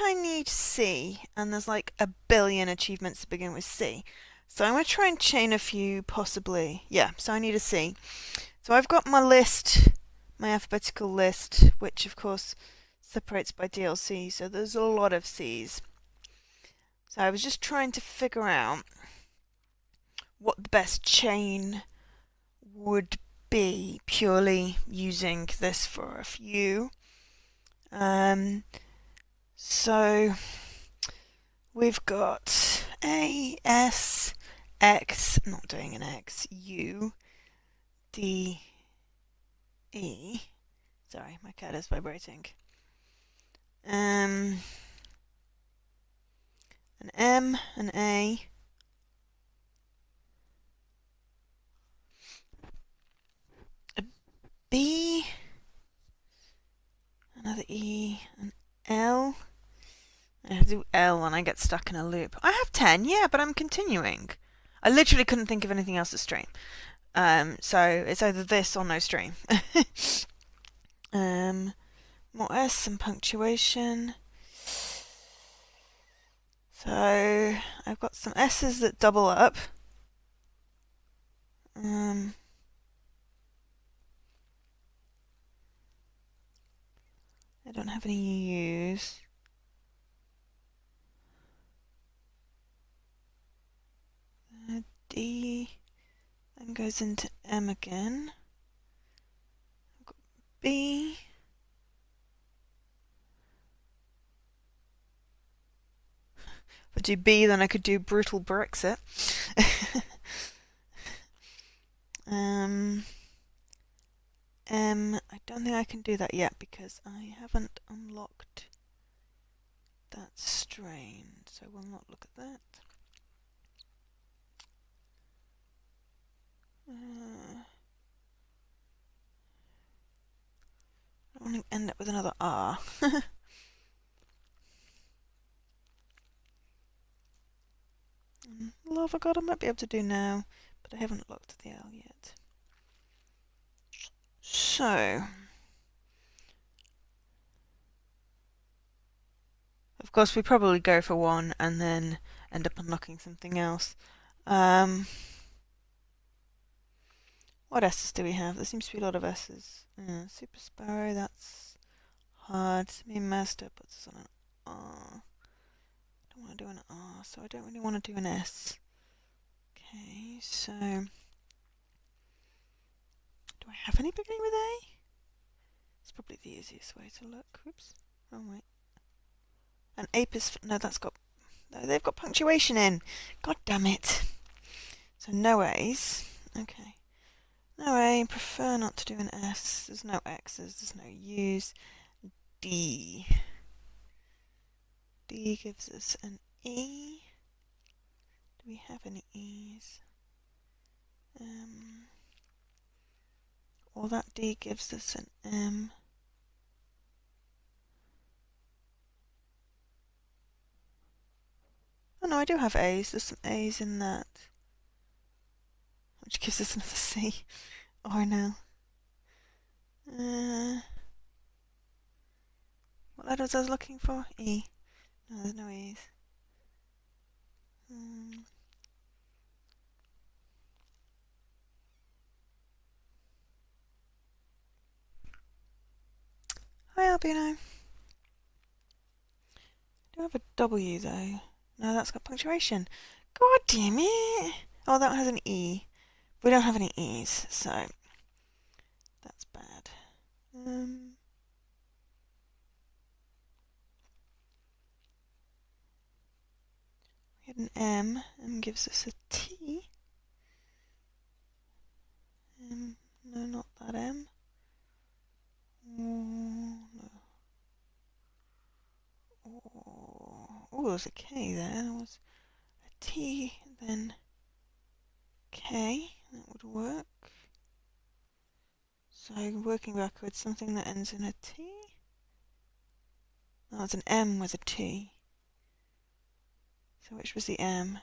I need C, and there's like a billion achievements that begin with C. So I'm going to try and chain a few, possibly. Yeah, so I need a C. So I've got my list, my alphabetical list, which of course separates by DLC, so there's a lot of C's. So I was just trying to figure out what the best chain would be, purely using this for a few. So we've got A, S, X, not doing an X, U, D, E. Sorry, my cat is vibrating. An M, an A, a B, another E, an L. I have to do L and I get stuck in a loop. I have 10, yeah, but I'm continuing. I literally couldn't think of anything else to stream. So it's either this or no stream. More S and punctuation. So I've got some S's that double up. I don't have any U's. D then goes into M again. I've got B. If I do B, then I could do brutal Brexit. M. I don't think I can do that yet because I haven't unlocked that strain, so we'll not look at that. I don't want to end up with another R. Lava God I might be able to do now, but I haven't locked the L yet. So, of course we probably go for one and then end up unlocking something else. What S's do we have? There seems to be a lot of S's. Super Sparrow, that's hard. Me Master puts us on an R. I don't want to do an R, so I don't really want to do an S. Okay, so do I have any beginning with A? It's probably the easiest way to look. Whoops, wrong way. An ape is no, that's got no. They've got punctuation in. God damn it! So no A's. Okay. No A. Prefer not to do an S. There's no X's. There's no U's. D. D gives us an E. Do we have any E's? Or that D gives us an M. Oh no, I do have A's. There's some A's in that. Which gives us another C. Or no. What letters I was looking for? E. No, there's no E's. Hi, Albino. Do I have a W though? No, that's got punctuation. God damn it! Oh, that one has an E. We don't have any E's, so that's bad. We had an M. M gives us a T. No, not that M. No. Oh, there was a K there. There was a T, then K. That would work. So working backwards, something that ends in a T. That was an M with a T. So which was the M?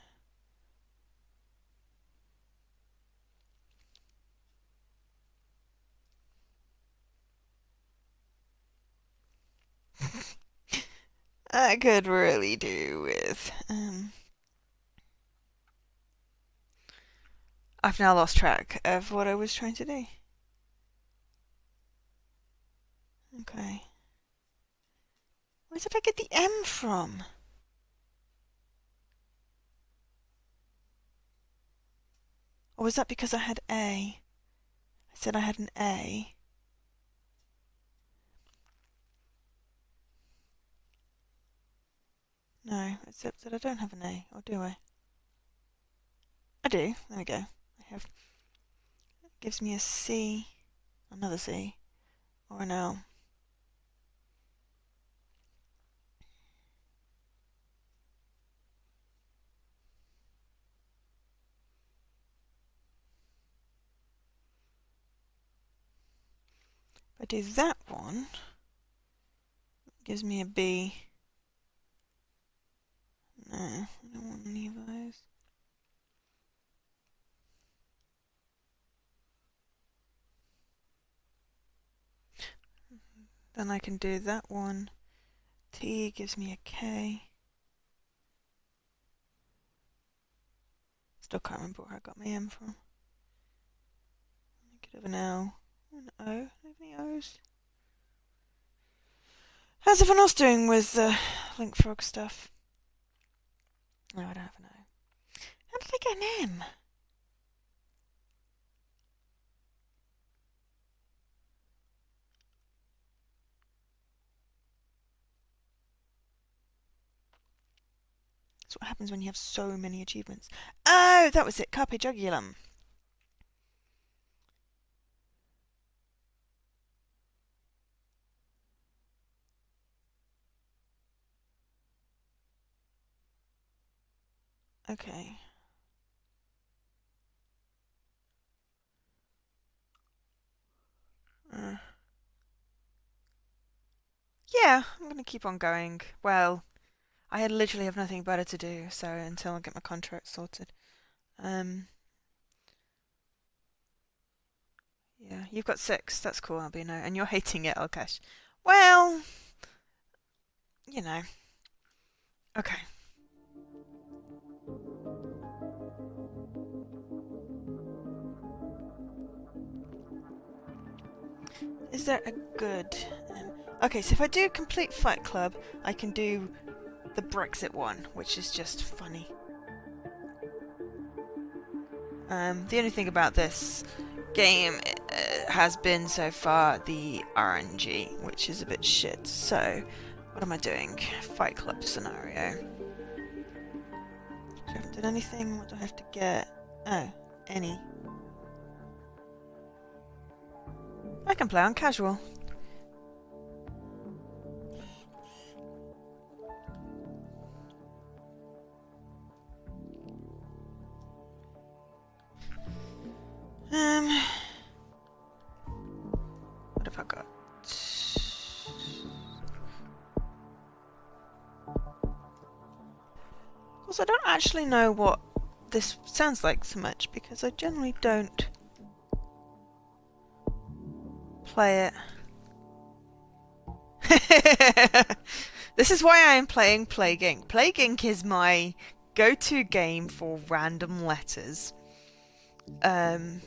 I could really do with. I've now lost track of what I was trying to do. Okay. Where did I get the M from? Or was that because I had A? I said I had an A. No, except that I don't have an A, or do I? I do. There we go. I have. It gives me a C, another C, or an L. If I do that one, it gives me a B. No, I don't want any of those. Then I can do that one. T gives me a K. Still can't remember where I got my M from. I could have an L. An O. Do I have any O's? How's everyone else doing with the Link Frog stuff? No, I don't have an O. How did I get an M? That's what happens when you have so many achievements. Oh, that was it. Carpe Jugulum. Okay. Yeah, I'm gonna keep on going. Well, I literally have nothing better to do, so until I get my contract sorted. Yeah, you've got 6. That's cool, Albino. And you're hating it, Alkesh. Well, you know. Okay. Is there a good... okay, so if I do complete Fight Club, I can do the Brexit one, which is just funny. The only thing about this game has been so far the RNG, which is a bit shit. So, what am I doing? Fight Club scenario. I haven't done anything. What do I have to get? Oh, any. I can play on casual. What have I got? Of course, I don't actually know what this sounds like so much because I generally don't play it. This is why I am playing Plague Inc. Plague Inc. is my go-to game for random letters. And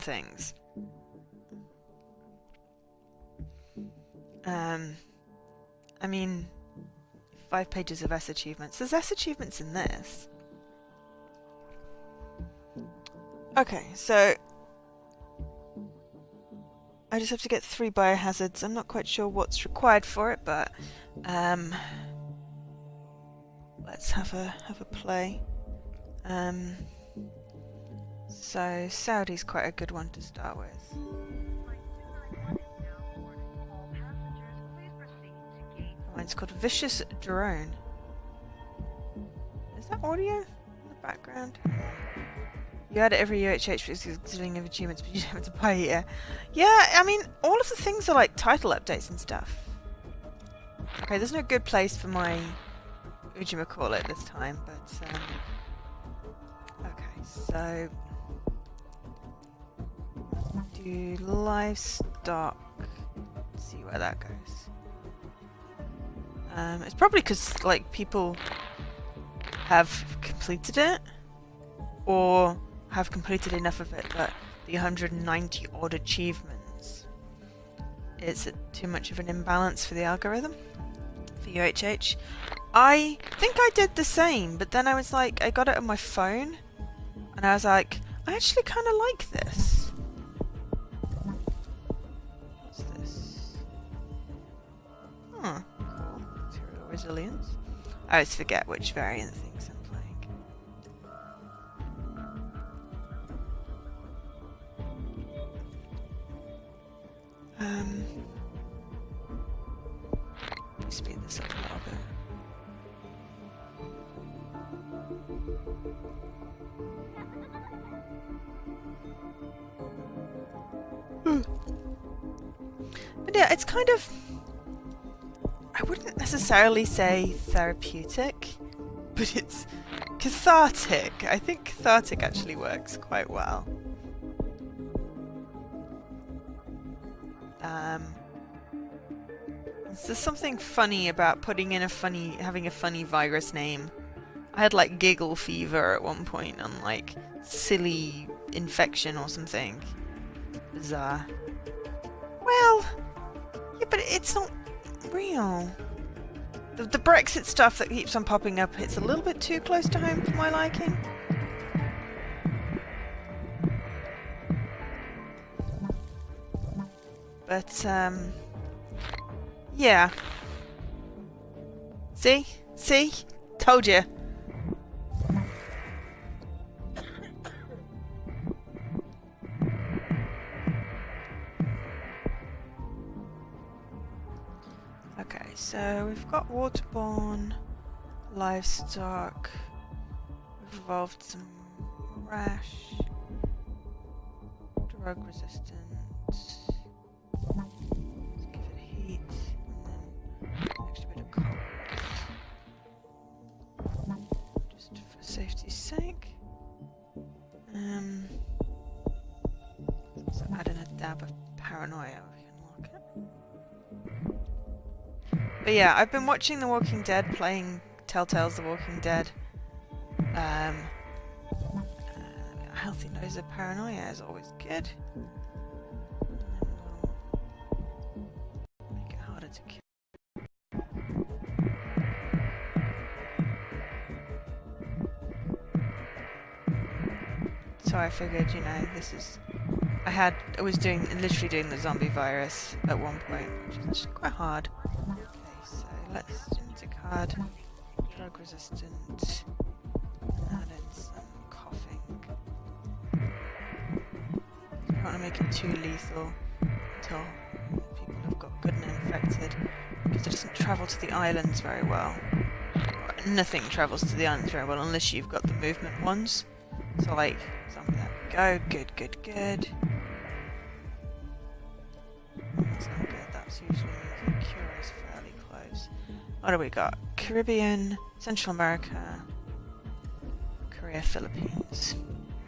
things. I mean, 5 pages of S achievements. There's S achievements in this. Okay, so I just have to get 3 biohazards. I'm not quite sure what's required for it, but let's have a play. So Saudi's quite a good one to start with. Oh, it's called Vicious Drone. Is that audio in the background? You add it every UHH because you're dealing with achievements, but you don't have to buy it. Yeah, I mean, all of the things are like title updates and stuff. Okay, there's no good place for my whatchamacallit this time, but okay, so do livestock. Let's see where that goes. It's probably because like people have completed it, or have completed enough of it that the 190 odd achievements is too much of an imbalance for the algorithm for UHH. I think I did the same, but then I was like, I got it on my phone, and I was like, I actually kind of like this. What's this? Huh, cool. Material resilience. I always forget which variant things I'm playing. Let me speed this up a little bit. But yeah, it's kind of, I wouldn't necessarily say therapeutic, but it's cathartic. I think cathartic actually works quite well. There's something funny about putting in having a funny virus name. I had like giggle fever at one point on like silly infection or something. Bizarre. Well, yeah, but it's not real. The Brexit stuff that keeps on popping up, it's a little bit too close to home for my liking. But, yeah. See? See? Told you. Okay, so we've got waterborne, livestock, we've evolved some rash, drug resistant. Let's give it heat, and then extra bit of cold. Just for safety's sake. So add in a dab of paranoia, we can lock it. But yeah, I've been watching The Walking Dead, playing Telltale's The Walking Dead. A healthy dose of paranoia is always good. Make it harder to kill. So I figured, you know, this is... I was literally doing the zombie virus at one point, which is actually quite hard. Okay, so let's into card, drug resistant, add in some coughing. I don't want to make it too lethal until people have got good and infected, because it doesn't travel to the islands very well. Nothing travels to the islands very well unless you've got the movement ones. So like, zombie, there we go, good, good, good. That's not good, that's usually means the cure is fairly close. What do we got? Caribbean, Central America, Korea, Philippines.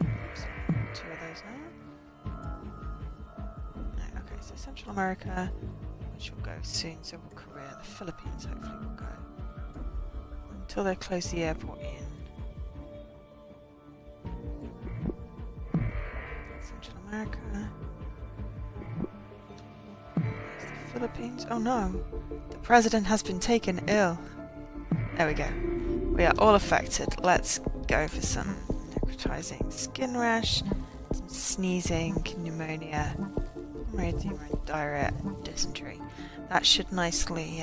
Oops, 2 of those now. No, okay, so Central America, which will go soon, so will Korea. The Philippines hopefully will go. Until they close the airport in. Central America. There's the Philippines. Oh no! The president has been taken ill. There we go. We are all affected. Let's go for some necrotizing skin rash, some sneezing, pneumonia, diarrhea, and dysentery. That should nicely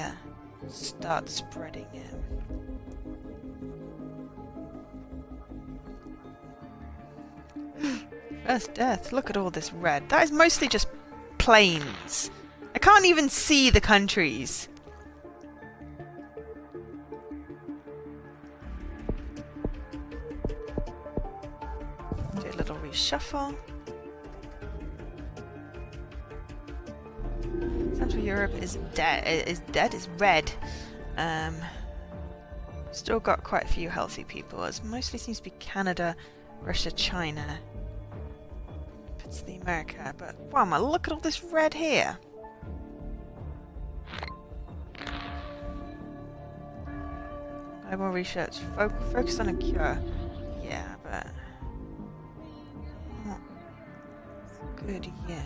start spreading it. First death. Look at all this red. That is mostly just plains. I can't even see the countries. Do a little reshuffle. Central Europe is dead. Is red. Still got quite a few healthy people. It mostly seems to be Canada, Russia, China. It's the America, but wow, look at all this red here. Global research. Focus on a cure. Yeah, but not good yet.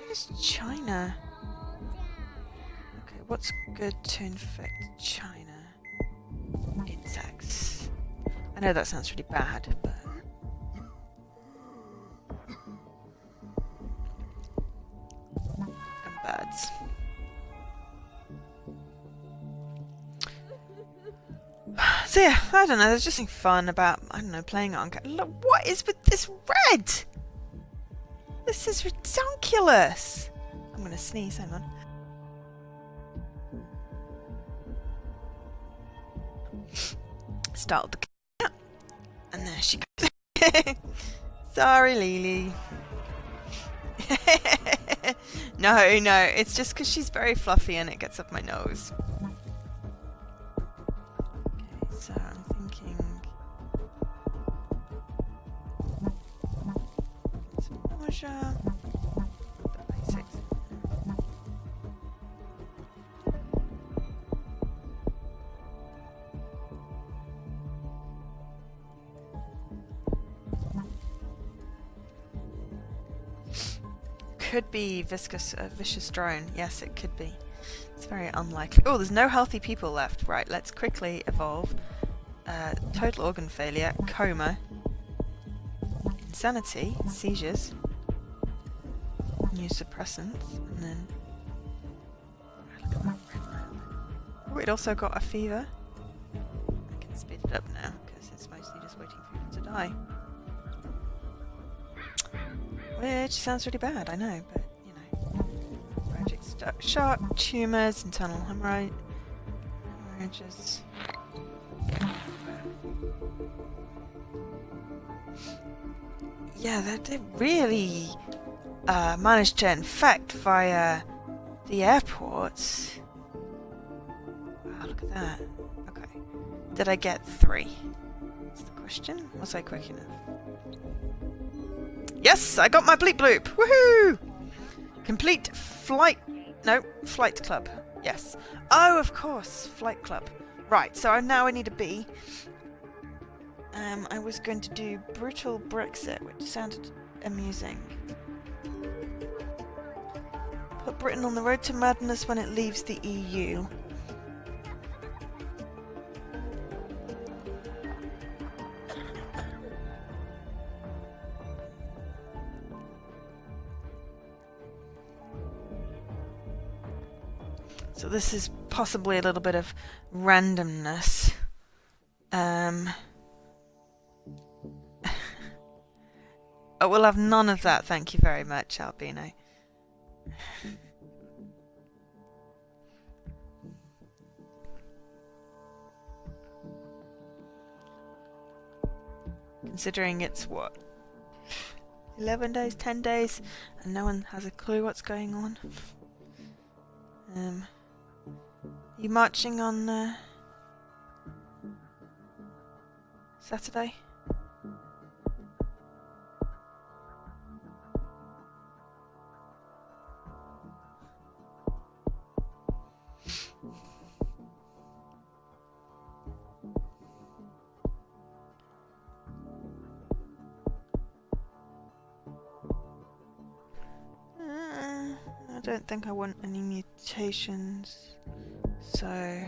Where's China? Okay, what's good to infect China? Insects. I know that sounds really bad, but... and birds. So yeah, I don't know, there's just something fun about, I don't know, playing on... Look, what is with this red? This is ridiculous! I'm gonna sneeze, hang on. Start the cat, and there she goes. Sorry, Lily. No, it's just because she's very fluffy and it gets up my nose. Okay, so I'm thinking... some nausea. The basics. Could be vicious drone. Yes, it could be. It's very unlikely. Oh, there's no healthy people left. Right, let's quickly evolve. Total organ failure, coma, insanity, seizures, new suppressants, and then... oh, it also got a fever. I can speed it up now, because it's mostly just waiting for people to die. Which sounds really bad, I know, but, you know. Tragic shock, tumours, internal hemorrhages. Yeah, they really managed to infect via the airports. Wow, look at that. Okay. Did I get 3? That's the question. Was I quick enough? Yes, I got my bleep bloop. Woohoo! Complete flight... no, flight club. Yes. Oh, of course, flight club. Right, so now I need a B. I was going to do brutal Brexit, which sounded amusing. Put Britain on the road to madness when it leaves the EU. So this is possibly a little bit of randomness. Oh, we'll have none of that, thank you very much, Albino. Considering it's what? 11 days, 10 days, and no one has a clue what's going on. You marching on Saturday? I don't think I want any mutations, so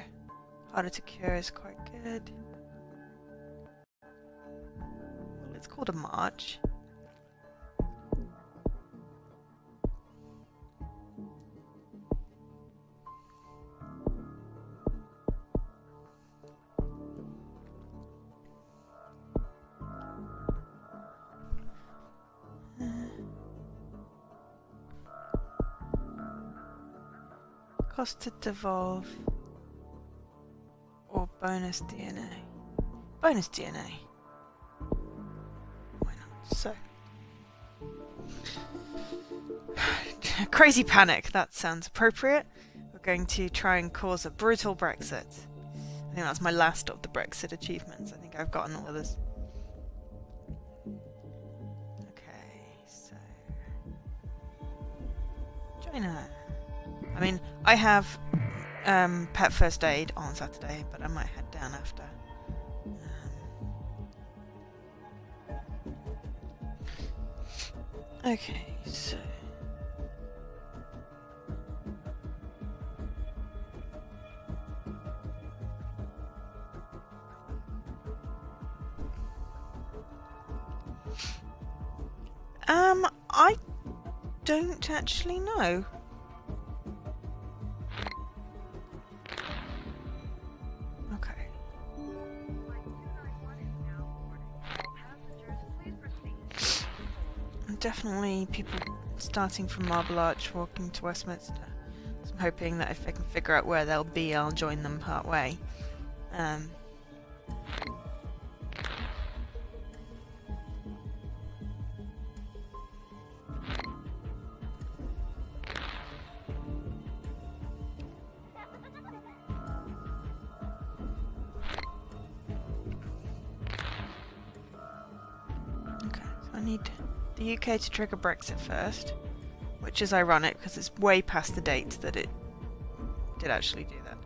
harder to cure is quite good. Well, it's called a march. Cost to devolve or bonus DNA. Bonus DNA. Why not? So crazy panic, that sounds appropriate. We're going to try and cause a brutal Brexit. I think that's my last of the Brexit achievements. I think I've gotten all of this. Okay, so China. I mean, I have pet first aid on Saturday, but I might head down after. Okay, so I don't actually know. Okay. Definitely people starting from Marble Arch, walking to Westminster. So I'm hoping that if I can figure out where they'll be, I'll join them part way. Okay, so I need the UK to trigger Brexit first, which is ironic because it's way past the date that it did actually do that.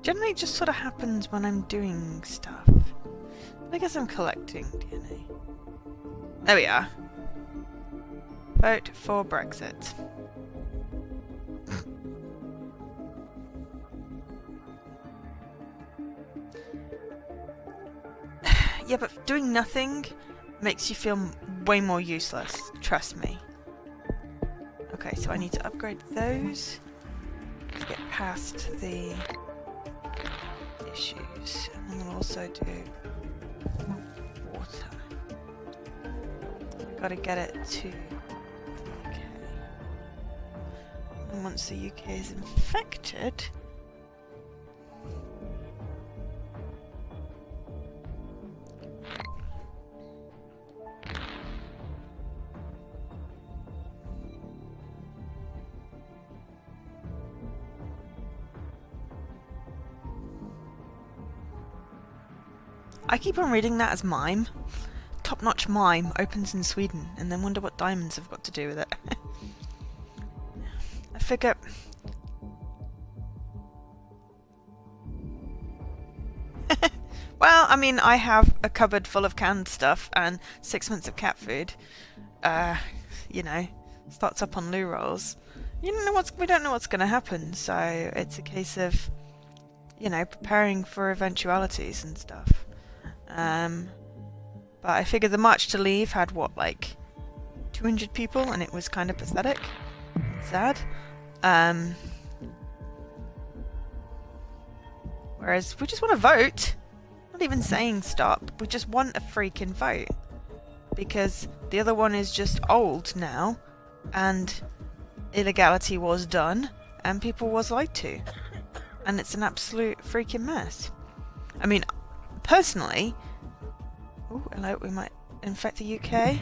Generally it just sort of happens when I'm doing stuff. I guess I'm collecting DNA. There we are. Vote for Brexit. Yeah, but doing nothing makes you feel way more useless. Trust me. Okay, so I need to upgrade those to get past the issues. And then we'll also do water. I've got to get it to the UK. And once the UK is infected, I keep on reading that as mime. Top-notch mime opens in Sweden, and then wonder what diamonds have got to do with it. I figure... Well, I mean, I have a cupboard full of canned stuff and 6 months of cat food. You know, starts up on loo rolls. We don't know what's going to happen, so it's a case of, you know, preparing for eventualities and stuff. But I figured the March to Leave had, what, like 200 people, and it was kind of pathetic and sad. Whereas we just want to vote. Not even saying stop. We just want a freaking vote. Because the other one is just old now, and illegality was done, and people was lied to. And it's an absolute freaking mess. I mean, personally... Oh, hello, we might infect the UK.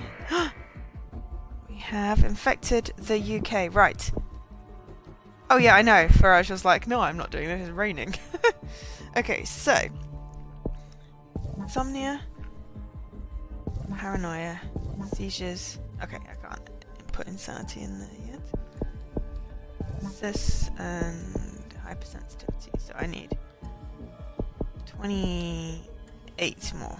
We have infected the UK, right. Oh yeah, I know. Farage was like, no, I'm not doing this, it's raining. Okay, so... Insomnia. Paranoia. Seizures. Okay, I can't put insanity in there yet. This and hypersensitivity, so I need 28 more.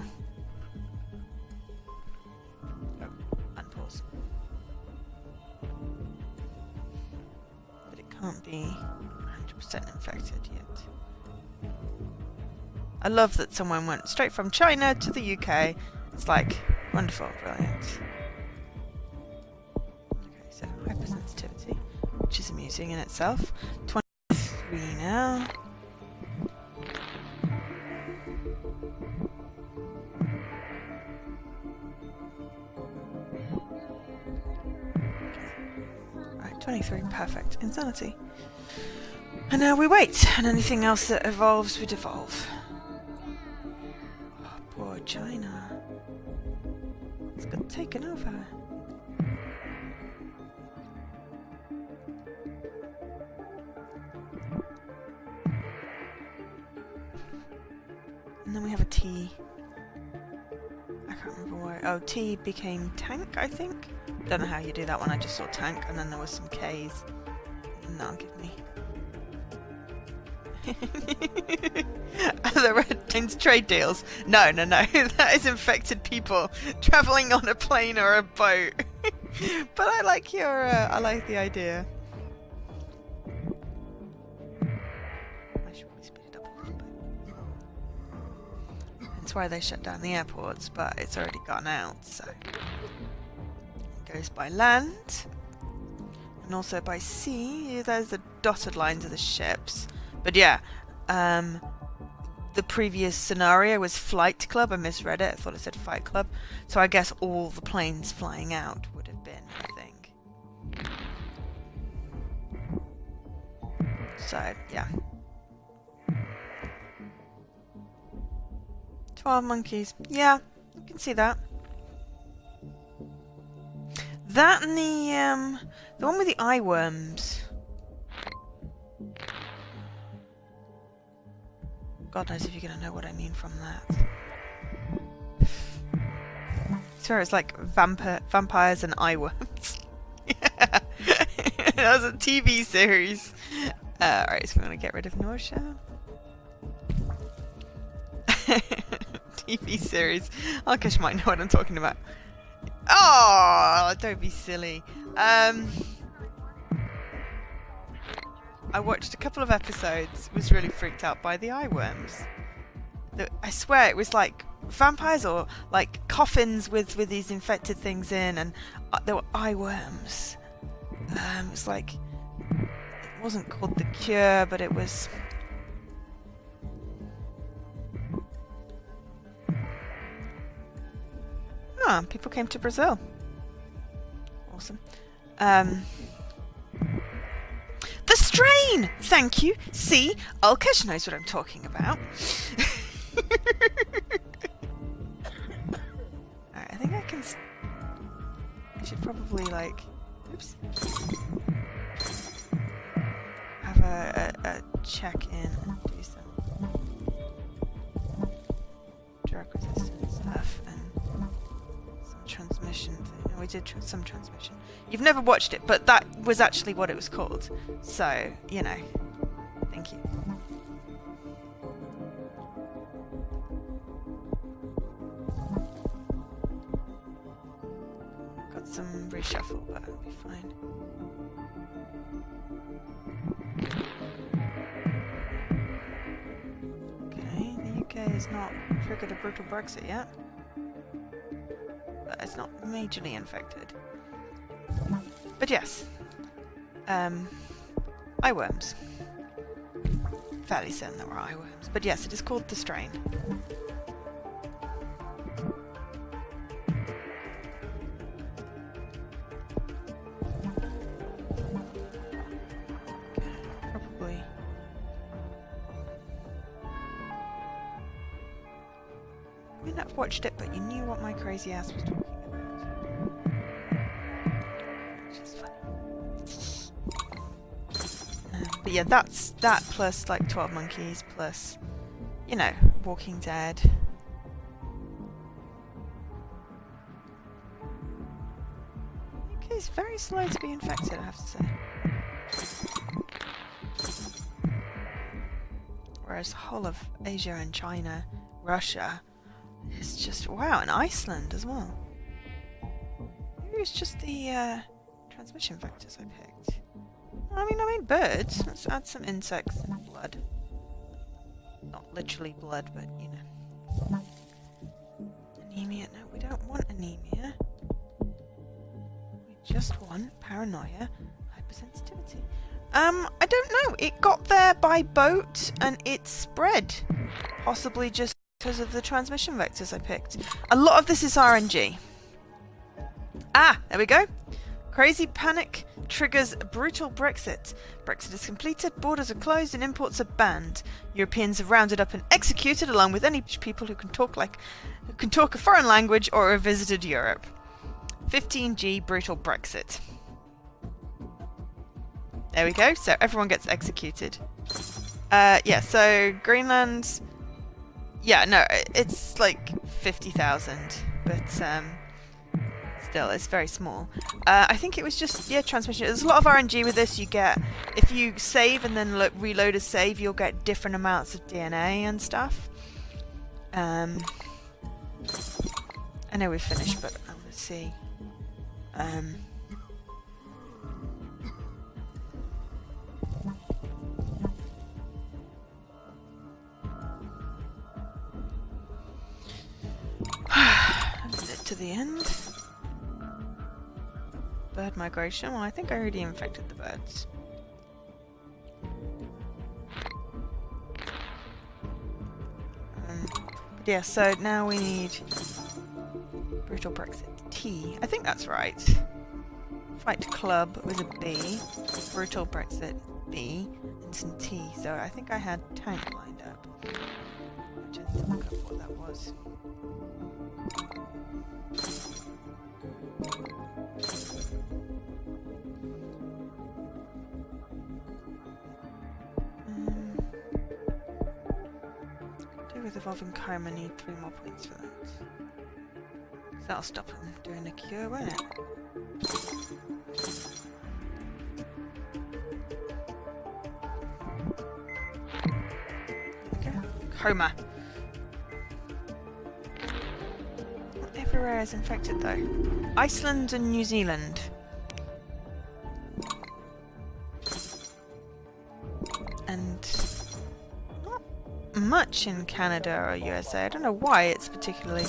But it can't be 100% infected yet. I love that someone went straight from China to the UK. It's like, wonderful, brilliant. Okay, so hypersensitivity, which is amusing in itself. 23 now. Right, 23, perfect. Insanity. And now we wait, and anything else that evolves would evolve. Oh, poor China. It's got taken over. And then we have a T. I can't remember why. Oh, T became tank, I think. Don't know how you do that one. I just saw tank, and then there was some K's. And that'll give me. The red lines trade deals. No, no, no. That is infected people traveling on a plane or a boat. But I like your. I like the idea. I should probably speed it up a little bit. That's why they shut down the airports, but it's already gone out, so it goes by land and also by sea. There's the dotted lines of the ships. But yeah, the previous scenario was Flight Club. I misread it. I thought it said Fight Club. So I guess all the planes flying out would have been, I think. So, yeah. 12 monkeys. Yeah, you can see that. That and the one with the eye worms. God knows if you're going to know what I mean from that. Swear it's like vampires and eye worms. Yeah. That was a TV series. Alright, so we're going to get rid of Norsha. TV series. Alkesh might know what I'm talking about. Oh, don't be silly. I watched a couple of episodes, was really freaked out by the eye worms. I swear it was like vampires or like coffins with these infected things in, and there were eye worms. It was like, it wasn't called The Cure, but it was... Ah, people came to Brazil. Awesome. The strain! Thank you. See, Alkesh knows what I'm talking about. Alright, I think I can... I should probably, like... Oops. Have a check-in and do some drug resistant stuff and some transmission thing. No, we did some transmission. You've never watched it, but that was actually what it was called. So, you know. Thank you. Got some reshuffle, but it'll be fine. Okay, the UK has not triggered a brutal Brexit yet. But it's not majorly infected. But yes, eye worms. Fairly certain there were eye worms, but yes, it is called the strain. Okay, probably. I mean, I've watched it, but you knew what my crazy ass was talking about. But yeah, that's that plus like 12 monkeys plus, you know, Walking Dead. Okay, it's very slow to be infected, I have to say. Whereas the whole of Asia and China, Russia, is just, wow, and Iceland as well. Maybe it's just the transmission vectors I picked. I mean birds. Let's add some insects and blood. Not literally blood, but you know. Anemia. No, we don't want anemia. We just want paranoia, hypersensitivity. I don't know. It got there by boat and it spread. Possibly just because of the transmission vectors I picked. A lot of this is RNG. Ah, there we go. Crazy panic triggers brutal Brexit. Brexit is completed, borders are closed, and imports are banned. Europeans are rounded up and executed, along with any people who can talk a foreign language or have visited Europe. 15G brutal Brexit. There we go. So everyone gets executed. Yeah. So Greenland. Yeah, no, it's like 50,000, but still, it's very small. I think it was just, yeah, transmission. There's a lot of RNG with this. You get, if you save and then reload a save, you'll get different amounts of DNA and stuff. I know we've finished, but I want to see. To the end. Bird migration. Well, I think I already infected the birds. But yeah, so now we need brutal Brexit T. I think that's right. Fight club was a B. Brutal Brexit B. And some T. So I think I had tank lined up. I just look up what that was. With evolving coma, need 3 more points for that. That'll stop him doing the cure, won't it? Okay. Coma. Not everywhere is infected though. Iceland and New Zealand. And much in Canada or USA. I don't know why it's particularly...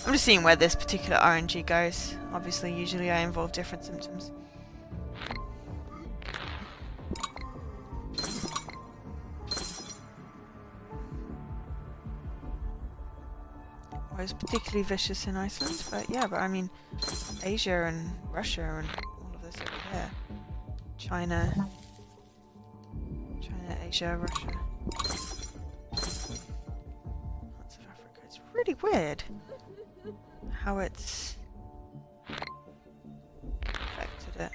I'm just seeing where this particular RNG goes. Obviously, usually I involve different symptoms. Well, it's particularly vicious in Iceland, but yeah, but I mean, Asia and Russia and all of this over here. China, Asia, Russia. Really weird how it's affected it.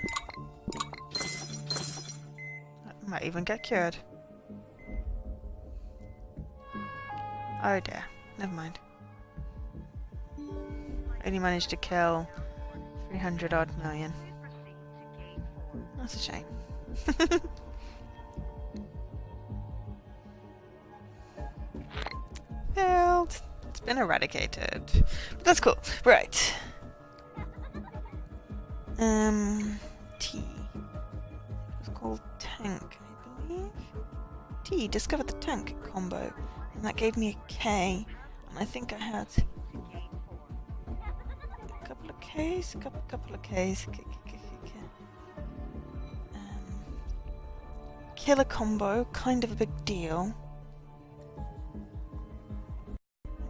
I might even get cured. Oh dear, never mind. Only managed to kill 300 odd million. That's a shame. Failed. It's been eradicated. But that's cool. Right. T. It's called tank, I believe. T. Discovered the tank combo. And that gave me a K. And I think I had a couple of Ks. A couple of Ks. Killer combo. Kind of a big deal.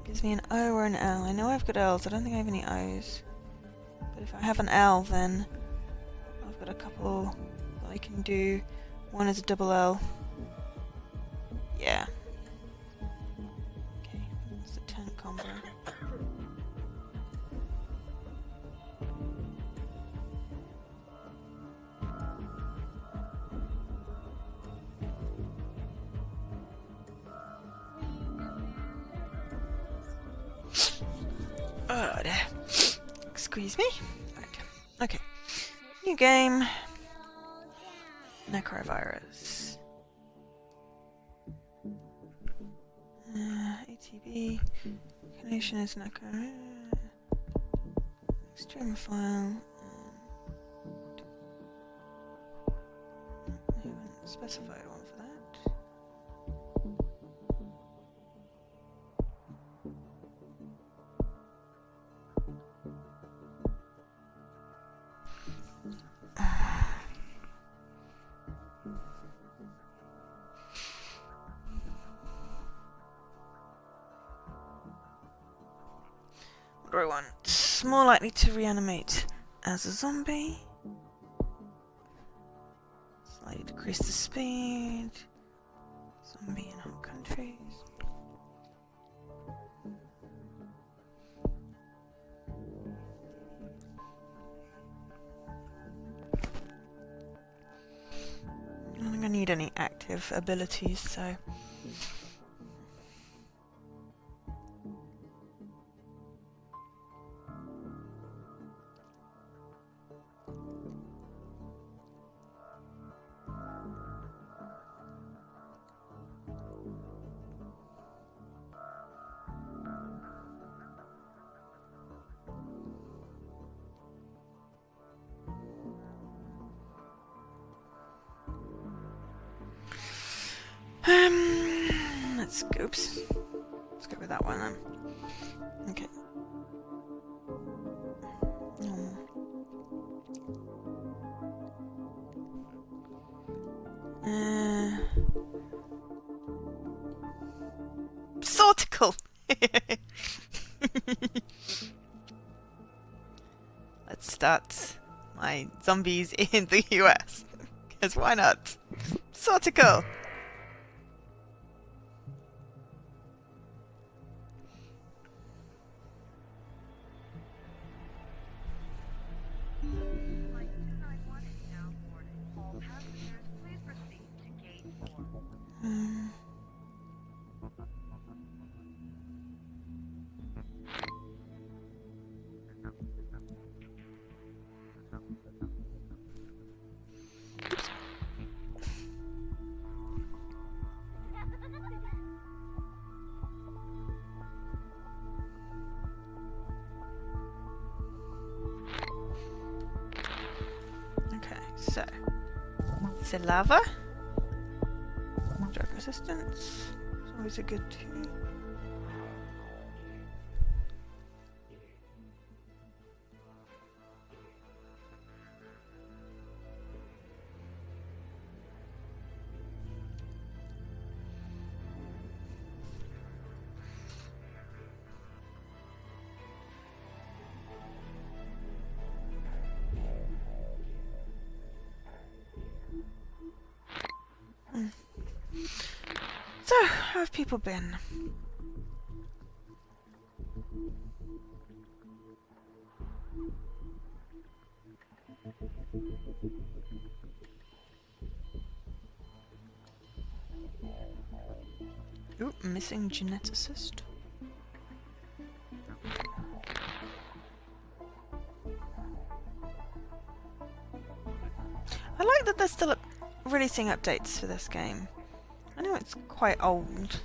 Gives me an O or an L. I know I've got L's. I don't think I have any O's. But if I have an L, then I've got a couple that I can do. One is a double L. Yeah. Okay, that's the tank combo. Oh dear. Excuse me. Right. Okay. New game. Necrovirus. ATB. Connection is necro. Extreme file. I haven't specified one for that. What do I want? More likely to reanimate as a zombie. Slightly decrease the speed. Zombie in home countries. I don't think I need any active abilities, so... Let's go. Oops. Let's go with that one then. Okay. Sorticle! Let's start my zombies in the US. Because why not? Sorticle! So, is it lava? Drug resistance. It's always a good too. So, how have people been? Ooh, missing geneticist. I like that they're still releasing updates for this game. I know it's quite old.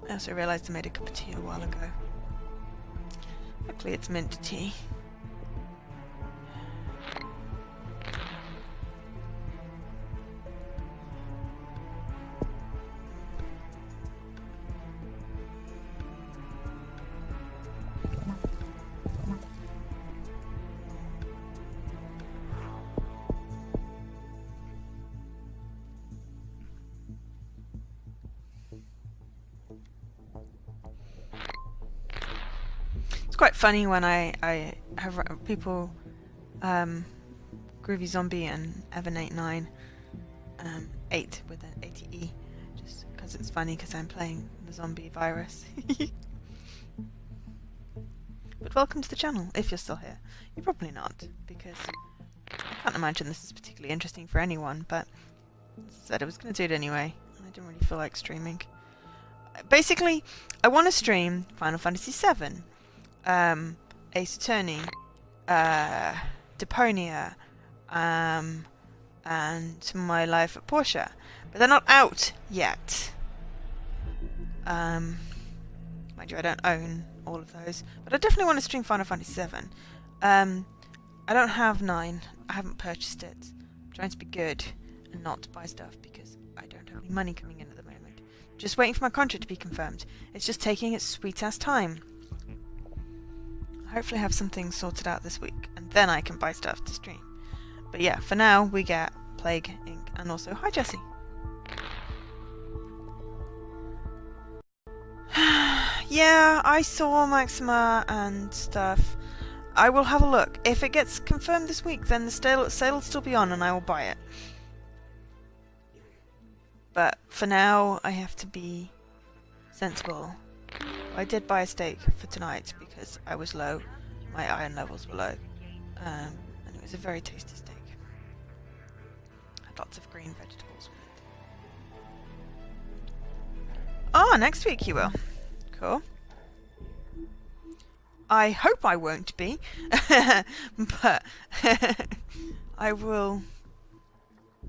I also realised I made a cup of tea a while ago. Luckily it's mint tea. It's quite funny when I have people, Groovy Zombie and Evan89, 8 with an 80E, just because it's funny because I'm playing the zombie virus. But welcome to the channel, if you're still here. You're probably not, because I can't imagine this is particularly interesting for anyone, but I said I was going to do it anyway, and I didn't really feel like streaming. Basically, I want to stream Final Fantasy VII. Ace Attorney, Deponia, and My Life at Portia, but they're not out yet. Mind you, I don't own all of those, but I definitely want to stream Final Fantasy VII. I don't have 9. I haven't purchased it. I'm trying to be good and not buy stuff because I don't have any money coming in at the moment. Just waiting for my contract to be confirmed. It's just taking its sweet ass time. Hopefully have something sorted out this week, and then I can buy stuff to stream. But yeah, for now we get Plague Inc. and also hi Jesse. Yeah, I saw Maxima and stuff. I will have a look. If it gets confirmed this week, then the sale will still be on and I will buy it. But for now, I have to be sensible. I did buy a steak for tonight because I was low. My iron levels were low. And it was a very tasty steak. Had lots of green vegetables with it. Oh, next week you will. Cool. I hope I won't be. But I will.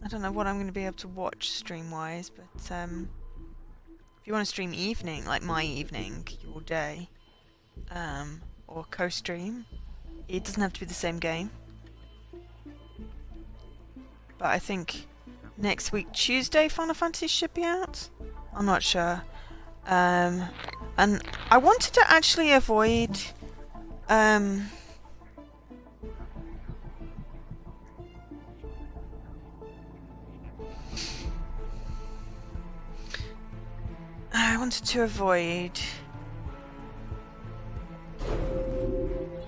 I don't know what I'm going to be able to watch stream-wise, but if you want to stream evening, like my evening, your day, or co-stream, it doesn't have to be the same game. But I think next week, Tuesday, Final Fantasy should be out. I'm not sure. And I wanted to actually avoid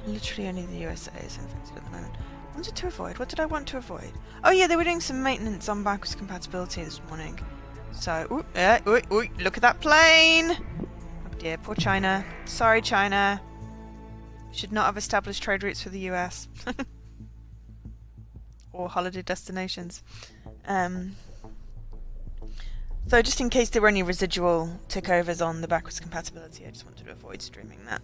literally only the USA is infected at the moment. What did I want to avoid? Oh yeah, they were doing some maintenance on backwards compatibility this morning. So, look at that plane! Oh dear, poor China. Sorry, China. Should not have established trade routes for the US. Or holiday destinations. So just in case there were any residual tickovers on the backwards compatibility, I just wanted to avoid streaming that.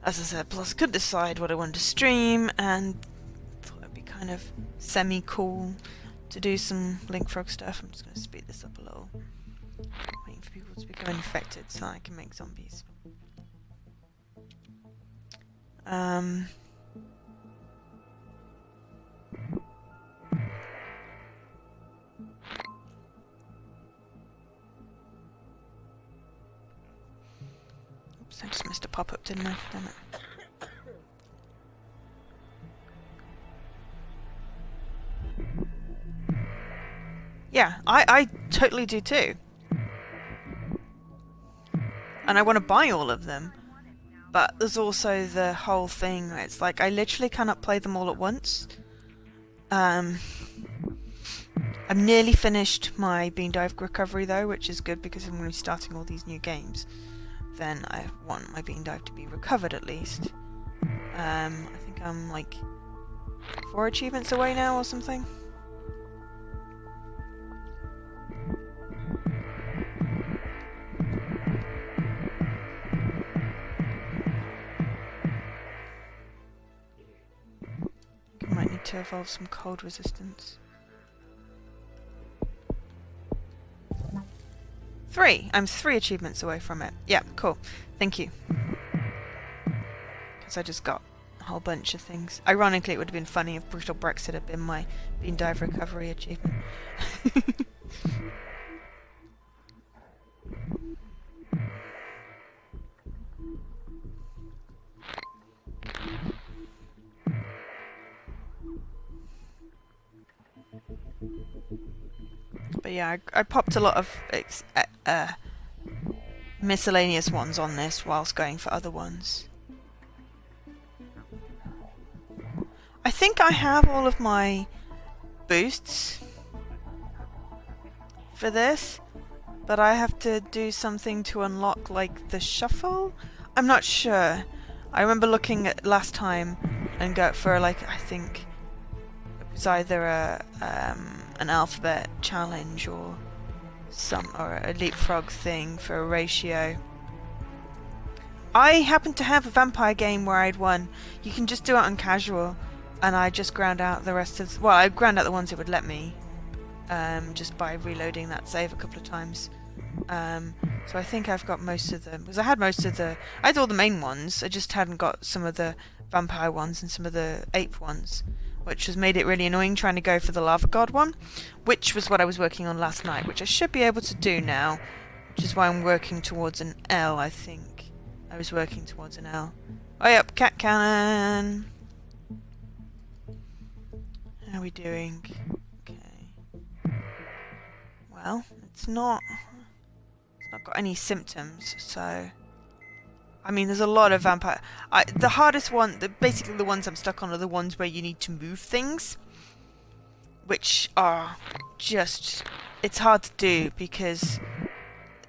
As I said, plus I could decide what I wanted to stream, and thought it'd be kind of semi-cool to do some Link Frog stuff. I'm just going to speed this up a little. Waiting for people to become infected so I can make zombies. Oops, I just missed a pop-up, didn't I? Damn it. Yeah, I totally do too. And I want to buy all of them. But there's also the whole thing where it's like I literally cannot play them all at once. I'm nearly finished my Bean Dive recovery though, which is good because I'm going to be starting all these new games. Then I want my Bean Dive to be recovered at least. I think I'm like 4 achievements away now or something. I might need to evolve some cold resistance. 3! I'm 3 achievements away from it. Yeah, cool. Thank you. Because I just got a whole bunch of things. Ironically, it would have been funny if Brutal Brexit had been my Bean Dive recovery achievement. But yeah, I popped a lot of miscellaneous ones on this whilst going for other ones. I think I have all of my boosts for this, but I have to do something to unlock like the shuffle? I'm not sure. I remember looking at last time and go for like, I think it was either an alphabet challenge or a leapfrog thing for a ratio. I happened to have a vampire game where I'd won. You can just do it on casual, and I just ground out the rest of... Well, I ground out the ones it would let me, just by reloading that save a couple of times. So I think I've got most of them, because I had all the main ones, I just hadn't got some of the vampire ones and some of the ape ones, which has made it really annoying trying to go for the lava god one, which was what I was working on last night, which I should be able to do now, which is why I'm working towards an L, I think. I was working towards an L. Oh yep, cat cannon! How are we doing? Okay. Well, it's not got any symptoms, so... I mean, there's a lot of vampire... the hardest one, basically the ones I'm stuck on are the ones where you need to move things, which are just... It's hard to do because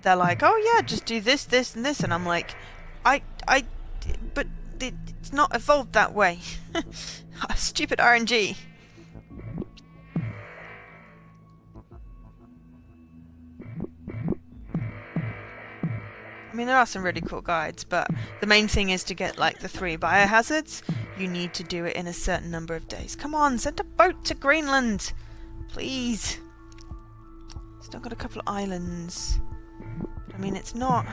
they're like, oh yeah, just do this, this, and this, and I'm like, but it's not evolved that way. Stupid RNG. I mean, there are some really cool guides, but the main thing is to get, like, the 3 biohazards. You need to do it in a certain number of days. Come on, send a boat to Greenland! Please! Still got a couple of islands. But, I mean, it's not...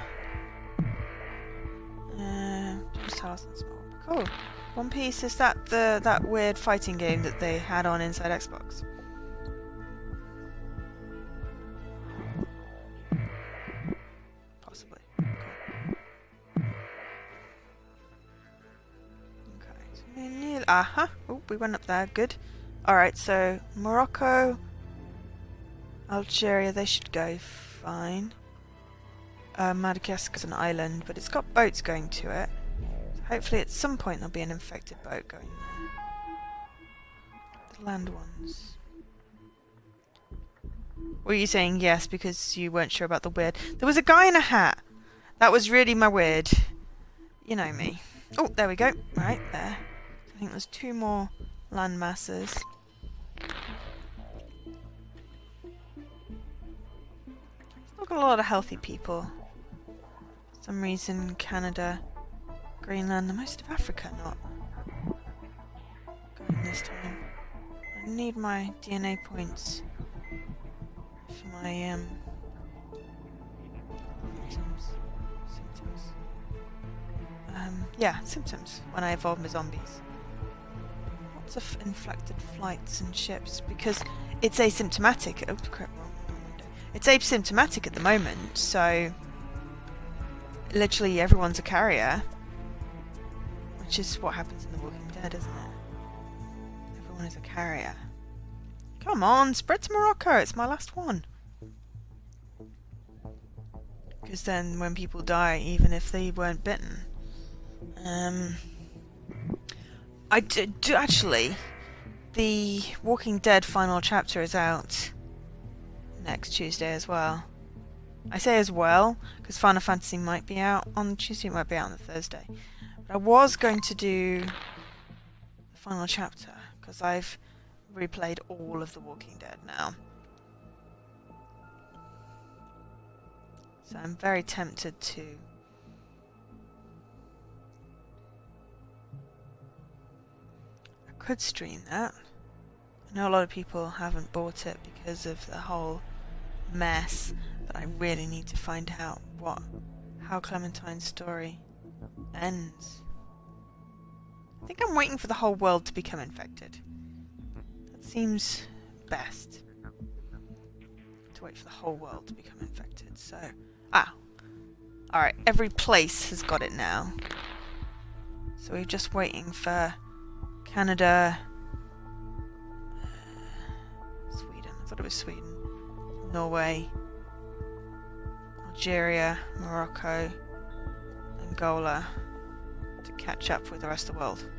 Cool. One Piece, is that that weird fighting game that they had on Inside Xbox? Aha! Oh, we went up there. Good. Alright, so Morocco, Algeria, they should go fine. Madagascar's an island, but it's got boats going to it. So hopefully at some point there'll be an infected boat going there. The land ones. Were you saying yes because you weren't sure about the weird? There was a guy in a hat. That was really my weird. You know me. Oh, there we go. Right there. I think there's 2 more land masses. Still got a lot of healthy people. For some reason, Canada, Greenland, and most of Africa not going this time. I need my DNA points for my symptoms. Yeah, symptoms when I evolve my zombies. Lots of inflected flights and ships because it's asymptomatic. Oh crap! It's asymptomatic at the moment, so literally everyone's a carrier, which is what happens in The Walking Dead, isn't it? Everyone is a carrier. Come on, spread to Morocco. It's my last one. Because then when people die, even if they weren't bitten. I do actually. The Walking Dead final chapter is out next Tuesday as well. I say as well because Final Fantasy might be out on Tuesday, it might be out on the Thursday. But I was going to do the final chapter because I've replayed all of The Walking Dead now. So I'm very tempted to could stream that. I know a lot of people haven't bought it because of the whole mess, but I really need to find out how Clementine's story ends. I think I'm waiting for the whole world to become infected. That seems best. To wait for the whole world to become infected. So, alright, every place has got it now. So we're just waiting for Canada, Sweden, I thought it was Sweden, Norway, Algeria, Morocco, Angola to catch up with the rest of the world.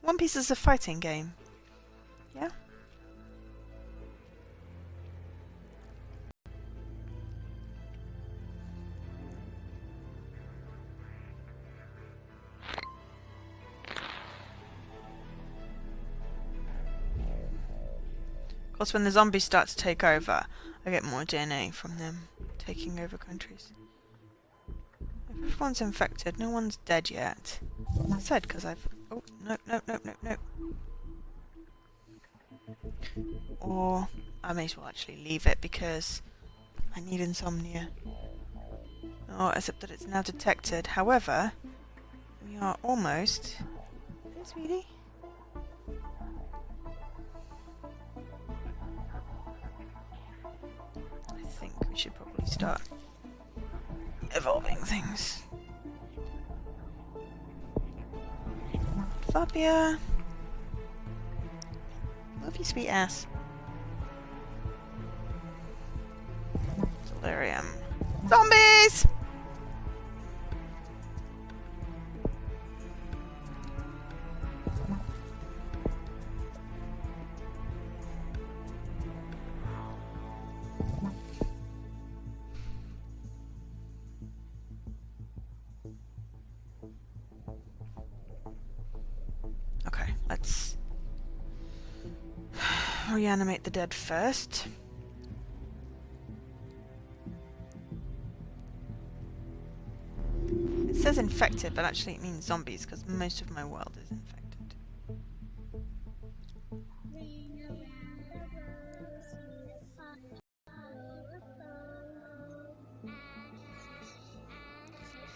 One Piece is a fighting game, yeah? Of course, when the zombies start to take over, I get more DNA from them taking over countries. If everyone's infected, no one's dead yet. I said because I've... Oh, no. Or I may as well actually leave it because I need insomnia. Oh, except that it's now detected. However, we are almost... Hey, sweetie? I think we should probably start evolving things. Fabia. Love you, sweet ass. Delirium. Zombies! Okay, let's reanimate the dead first. It says infected, but actually it means zombies because most of my world is infected.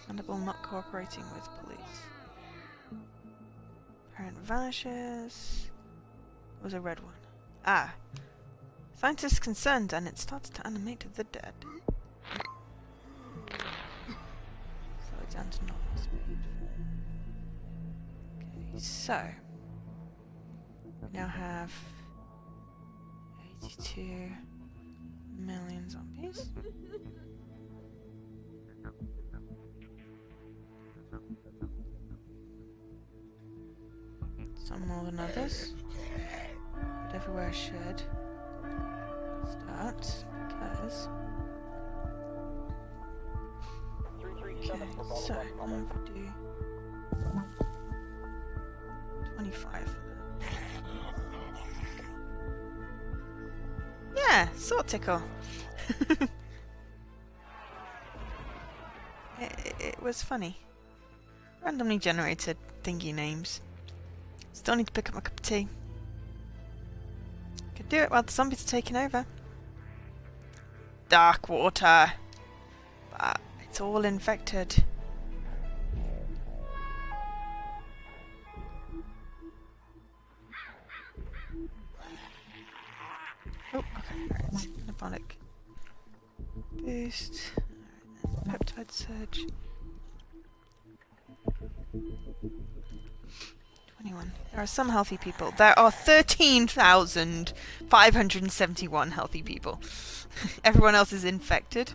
Mandible not cooperating with police. Parent vanishes. What was a red one? Ah. Scientists concerned and it starts to animate the dead. So down to normal speed. Okay, so we now have 82 million zombies. Some more than others, but everywhere should start because. Okay, so now if we do 25 for that. Yeah, sort tickle. it was funny. Randomly generated thingy names. Still need to pick up my cup of tea. Could do it while the zombies are taking over. Dark water. But it's all infected. Oh, okay, alright. Anabolic boost. Alright, peptide surge. 21. There are some healthy people. There are 13,571 healthy people. Everyone else is infected.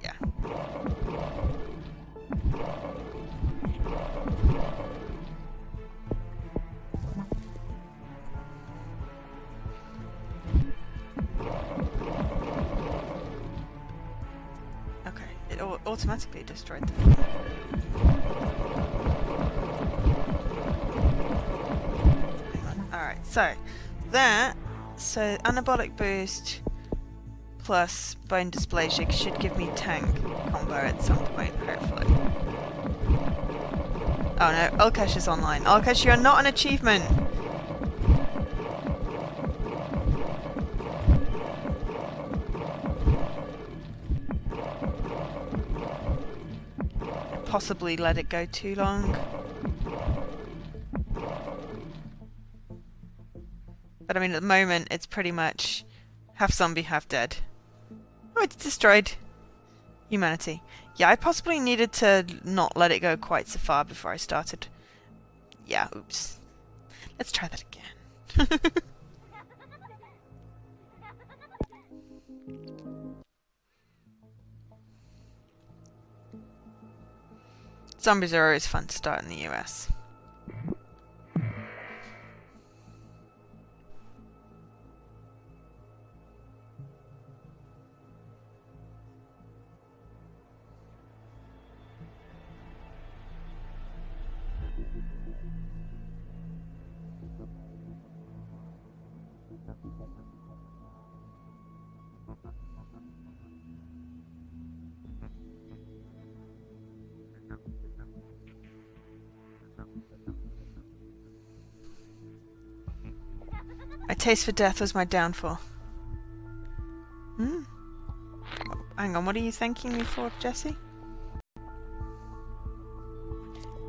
Yeah. Okay, it automatically destroyed them. Alright, so anabolic boost plus bone dysplasia should give me tank combo at some point, hopefully. Oh no, Ulkesh is online. Ulkesh, you're not an achievement! Possibly let it go too long. But I mean, at the moment, it's pretty much half zombie, half dead. Oh, it's destroyed humanity. Yeah, I possibly needed to not let it go quite so far before I started. Yeah, oops. Let's try that again. Zombies are always fun to start in the US. My taste for death was my downfall. Hmm? Hang on, what are you thanking me for, Jesse?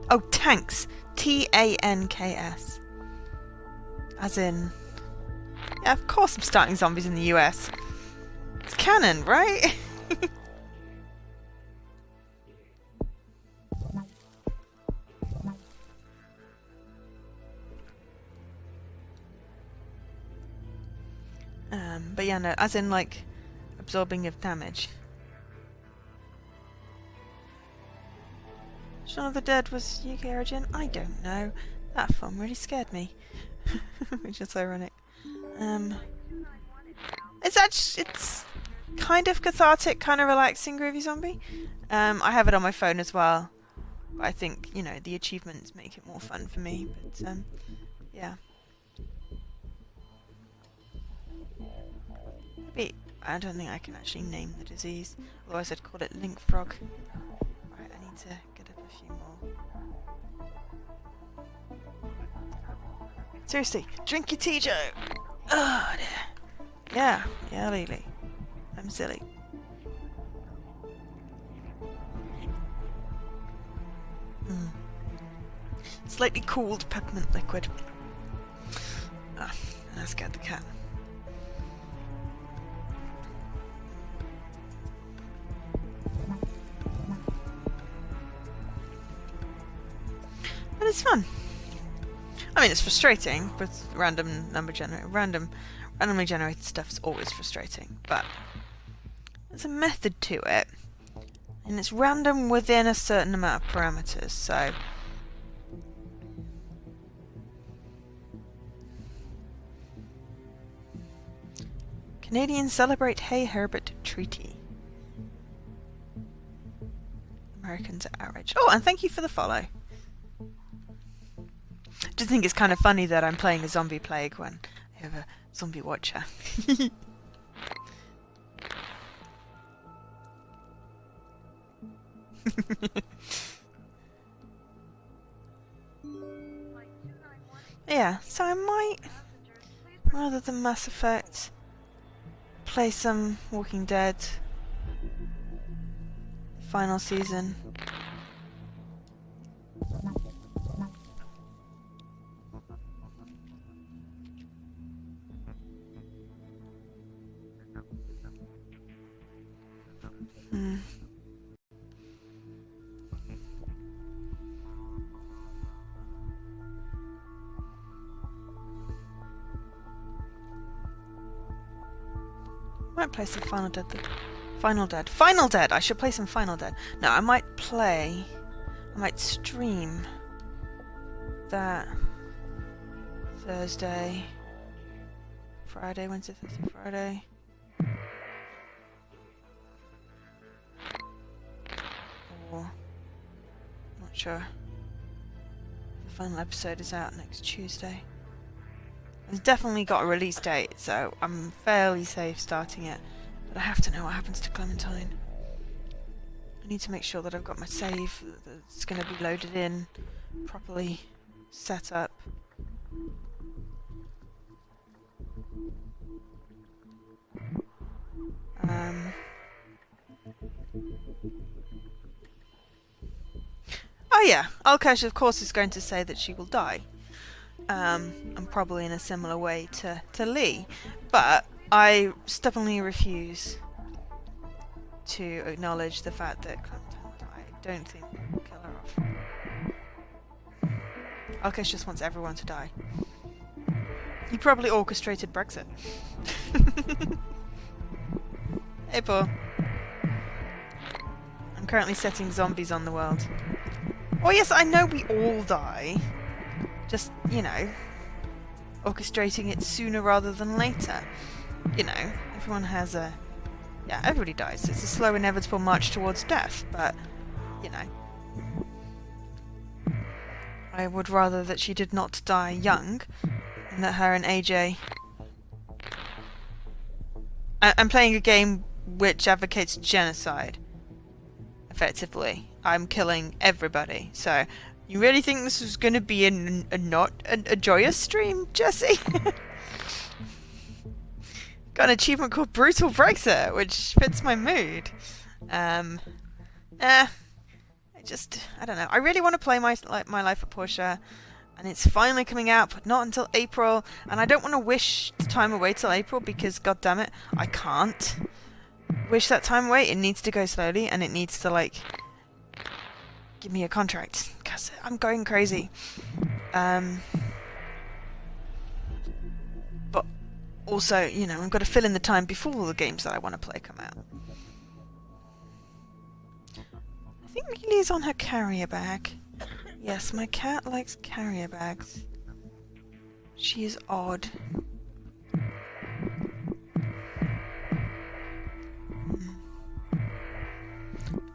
Oh, tanks! T-A-N-K-S. As in... Yeah, of course I'm starting zombies in the US. It's canon, right? But yeah, no, as in, like, absorbing of damage. Shaun of the Dead was UK origin? I don't know. That film really scared me. Which is ironic. It's kind of cathartic, kind of relaxing, Groovy Zombie. I have it on my phone as well. But I think, you know, the achievements make it more fun for me. But, yeah. I don't think I can actually name the disease. Otherwise I'd call it link frog. Right, I need to get up a few more. Seriously, drink your tea, Joe! Oh dear. Yeah, Lily. I'm silly. Slightly cooled peppermint liquid. Ah, and I scared the cat. But it's fun. I mean, it's frustrating with randomly generated stuff is always frustrating, but there's a method to it, and it's random within a certain amount of parameters, so Canadians celebrate Hey Herbert Treaty. Americans are outraged. Oh, and thank you for the follow. I just think it's kind of funny that I'm playing a zombie plague when I have a zombie watcher. Yeah, so I might, rather than Mass Effect, play some Walking Dead final season. Might play some Final Dead. Final Dead! I should play some Final Dead. No, I might stream that Thursday, Friday, Wednesday, Thursday, Friday. Or, not sure. The final episode is out next Tuesday. It's definitely got a release date, so I'm fairly safe starting it. But I have to know what happens to Clementine. I need to make sure that I've got my save that's going to be loaded in, properly set up. Oh yeah, Alkesh of course is going to say that she will die. And probably in a similar way to Lee. But I stubbornly refuse to acknowledge the fact that I don't think we'll kill her off. Alkesh just wants everyone to die. He probably orchestrated Brexit. Hey Paul. I'm currently setting zombies on the world. Oh yes, I know we all die. Just, you know, orchestrating it sooner rather than later. You know, everyone has a... Yeah, everybody dies. It's a slow, inevitable march towards death, but, you know. I would rather that she did not die young, and that her and AJ... I'm playing a game which advocates genocide, effectively. I'm killing everybody, so... You really think this was going to be a joyous stream, Jesse? Got an achievement called Brutal Brexit, which fits my mood. I don't know. I really want to play my life at Portia, and it's finally coming out, but not until April. And I don't want to wish the time away till April because, god damn it, I can't wish that time away. It needs to go slowly, and it needs to like give me a contract because I'm going crazy. But also, you know, I've got to fill in the time before all the games that I want to play come out. I think Lily's on her carrier bag. Yes, my cat likes carrier bags. She is odd.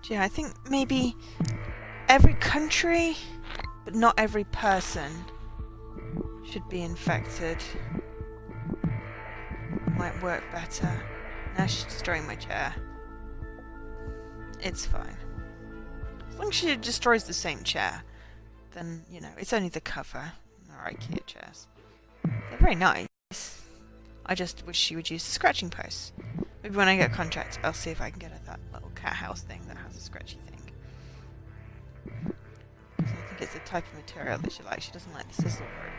Yeah, I think maybe every country, but not every person, should be infected. Might work better. Now she's destroying my chair. It's fine. As long as she destroys the same chair, then, you know, it's only the cover. They're IKEA chairs. They're very nice. I just wish she would use the scratching post. Maybe when I get a contract, I'll see if I can get her that little cat house thing that has a scratchy thing. Because I think it's the type of material that she likes. She doesn't like the sizzle rope.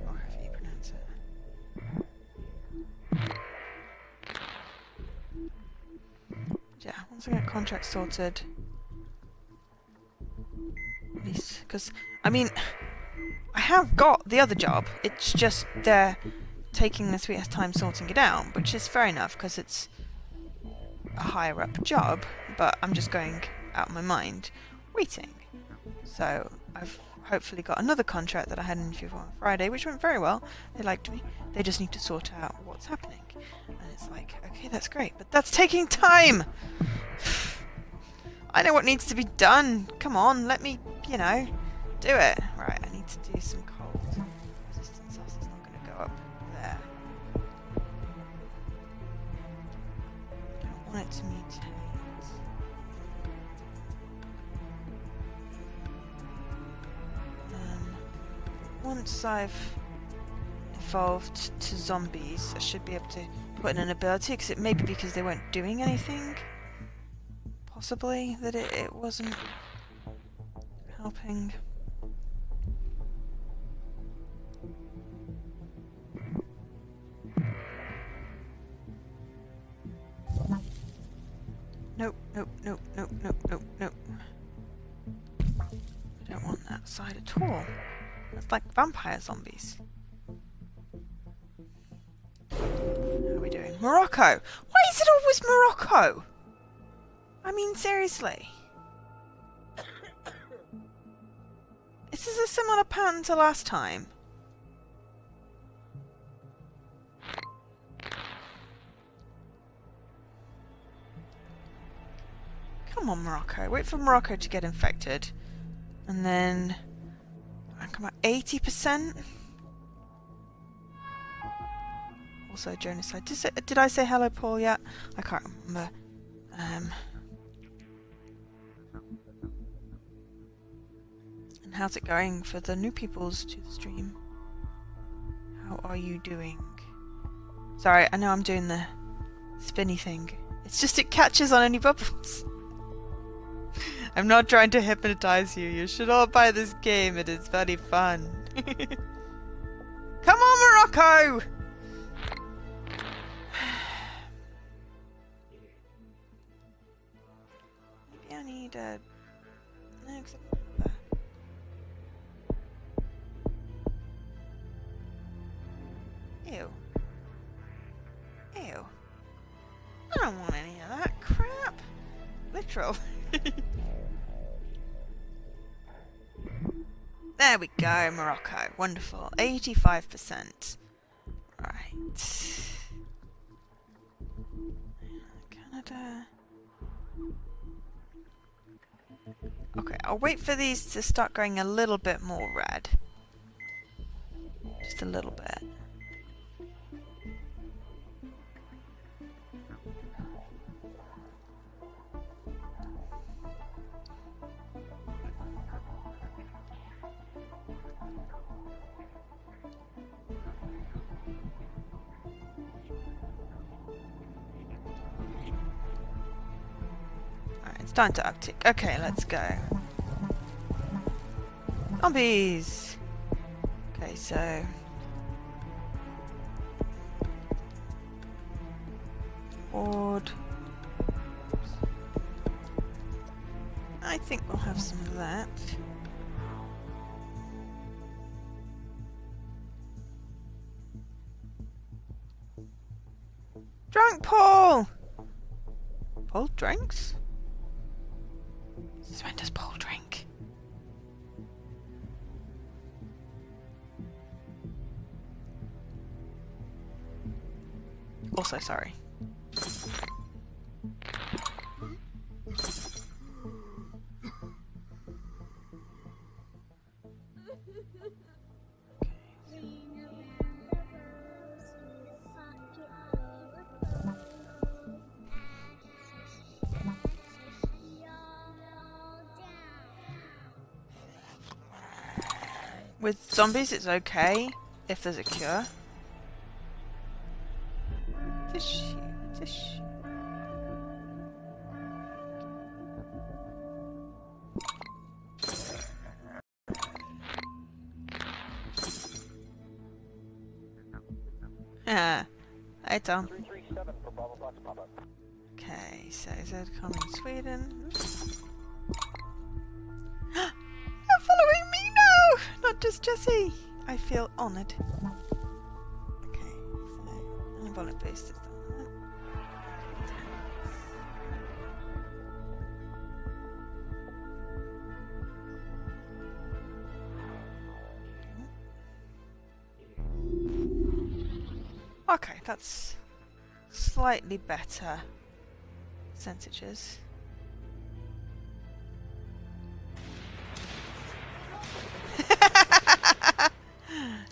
Or however you pronounce it. Yeah, once I get contracts sorted. At least, because, I mean, I have got the other job. It's just they're taking the sweetest time sorting it out, which is fair enough because it's a higher up job, but I'm just going out of my mind waiting. So I've hopefully got another contract that I had an interview for on Friday, which went very well. They liked me. They just need to sort out what's happening. And it's like, okay, that's great, but that's taking time! I know what needs to be done. Come on, let me, you know, do it. Right, I need to do some cold. Resistance sauce is not going to go up there. I don't want it to mutate. Once I've evolved to zombies, I should be able to put in an ability, because it may be because they weren't doing anything. Possibly that it wasn't helping. Nope, nope, nope, nope, nope, nope, nope. I don't want that side at all. It's like vampire zombies. How are we doing? Morocco! Why is it always Morocco? I mean, seriously. Is this a similar pattern to last time? Come on, Morocco. Wait for Morocco to get infected. And then... come on, 80%? Also genocide. Did I say hello, Paul, yet? I can't remember. And how's it going for the new peoples to the stream? How are you doing? Sorry, I know I'm doing the spinny thing. It's just it catches on any bubbles. I'm not trying to hypnotize you. You should all buy this game. It is very fun. Come on, Morocco! Maybe I need a... No, 'cause Ew. Ew. I don't want any of that crap. Literal. There we go, Morocco. Wonderful. 85%. Right. Canada. Okay, I'll wait for these to start going a little bit more red. Just a little bit. It's time to uptick. Okay, let's go. Zombies! Okay, so... Horde. I think we'll have some of that. Drunk Paul! Paul drinks? When does Paul drink? Also, sorry. With zombies, it's okay if there's a cure. Tissue, tissue. Ah, hi Tom. Okay, so is that common Sweden? They're following me now! Not just Jessie! I feel honoured. Okay, so anabolic boost is done. Okay, that's slightly better percentages.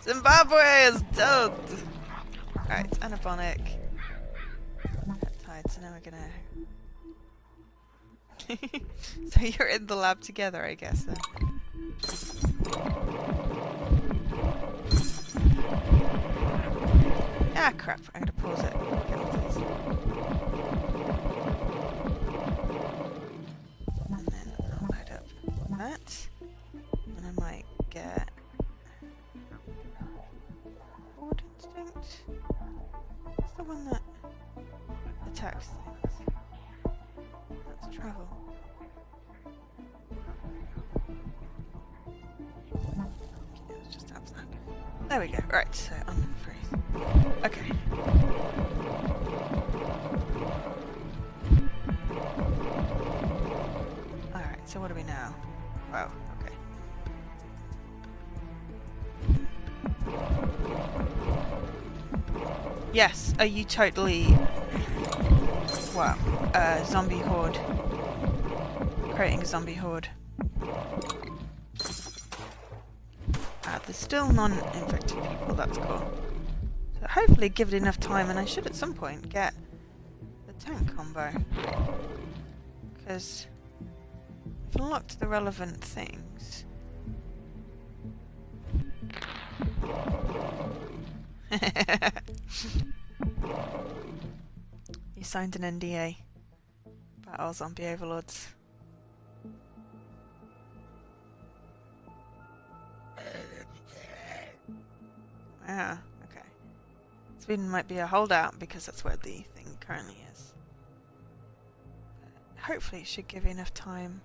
Zimbabwe is dead! Right, anabolic. Peptides, so now we're gonna... So you're in the lab together, I guess, then. Ah, crap. I'm gonna pause it. And then I'll load up that. And I might get... Forward instinct? What's the one that attacks things? That's travel. Okay, let's just have that. There we go. Right, so I'm free. Okay. Alright, so what do we now? Wow, okay. Yes, are you totally... Wow. Zombie horde. Creating a zombie horde. There's still non-infected people, that's cool. So hopefully give it enough time, and I should at some point get the tank combo. Because I've unlocked the relevant things. You signed an NDA about our zombie overlords. Ah, okay. Sweden might be a holdout because that's where the thing currently is. But hopefully it should give you enough time.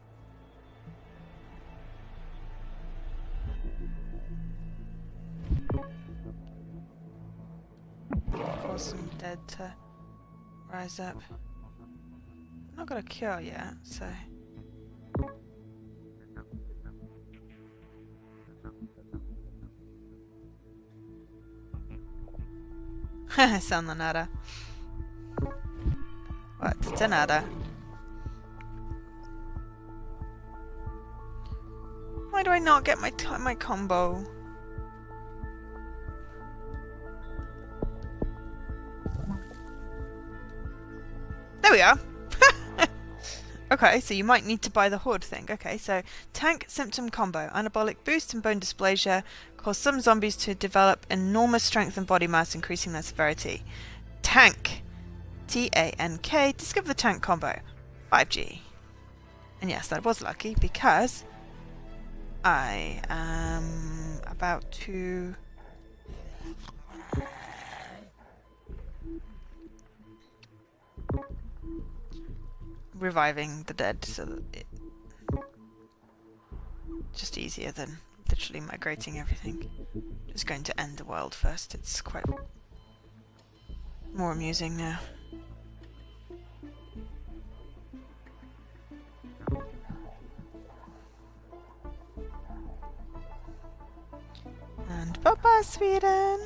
Cause some dead to rise up. I've not got a cure yet, so... Sound the nada. What? De nada. Why do I not get my combo? There we are. Okay, so you might need to buy the horde thing. Okay, so tank symptom combo. Anabolic boost and bone dysplasia cause some zombies to develop enormous strength and body mass, increasing their severity. Tank. T-A-N-K. Discover the tank combo. 5G. And yes, that was lucky because I am about to... reviving the dead, so that it's just easier than literally migrating everything. Just going to end the world first. It's quite more amusing now. And bye-bye, Sweden!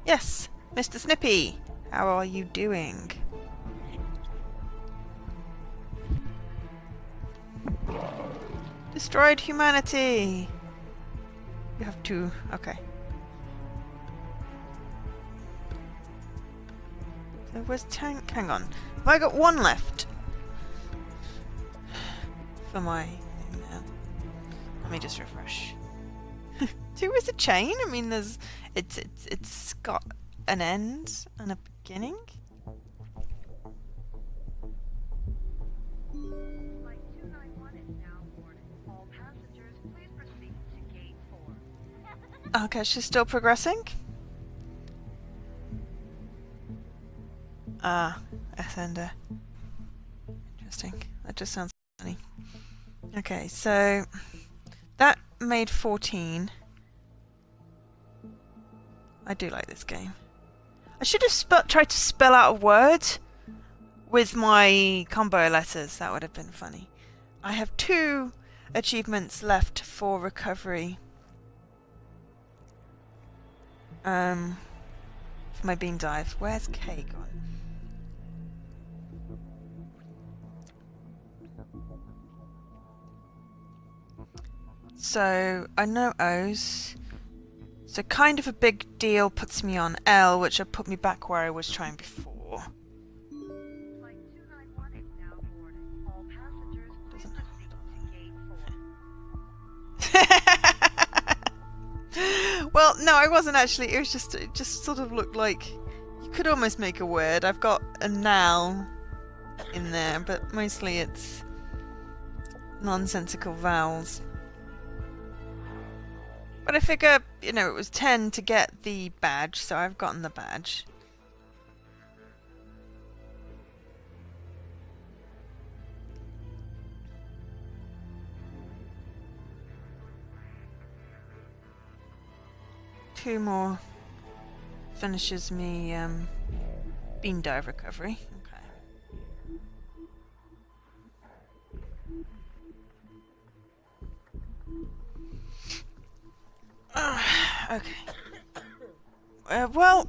Yes, Mr. Snippy! How are you doing? Destroyed humanity! You have two. Okay. So where's tank? Hang on. Have I got one left? For my thing now. Let me just refresh. Two is a chain? I mean, there's... It's got an end and a beginning? Flight 291 is now boarded. All passengers, please proceed to gate 4. Okay, she's still progressing. Ah, Ascender. Interesting. That just sounds funny. Okay, so that made 14. I do like this game. I should have tried to spell out a word with my combo letters. That would have been funny. I have 2 achievements left for recovery. For my bean dive. Where's K gone? So I know O's. So kind of a big deal puts me on L, which would put me back where I was trying before. Flight 291 is now boarding. All passengers, please proceed to gate 4. Well, no, I wasn't actually. It was just, it just sort of looked like you could almost make a word. I've got a now in there, but mostly it's nonsensical vowels. But I figure, you know, it was 10 to get the badge, so I've gotten the badge. Two more finishes me bean dive recovery. Okay. Well,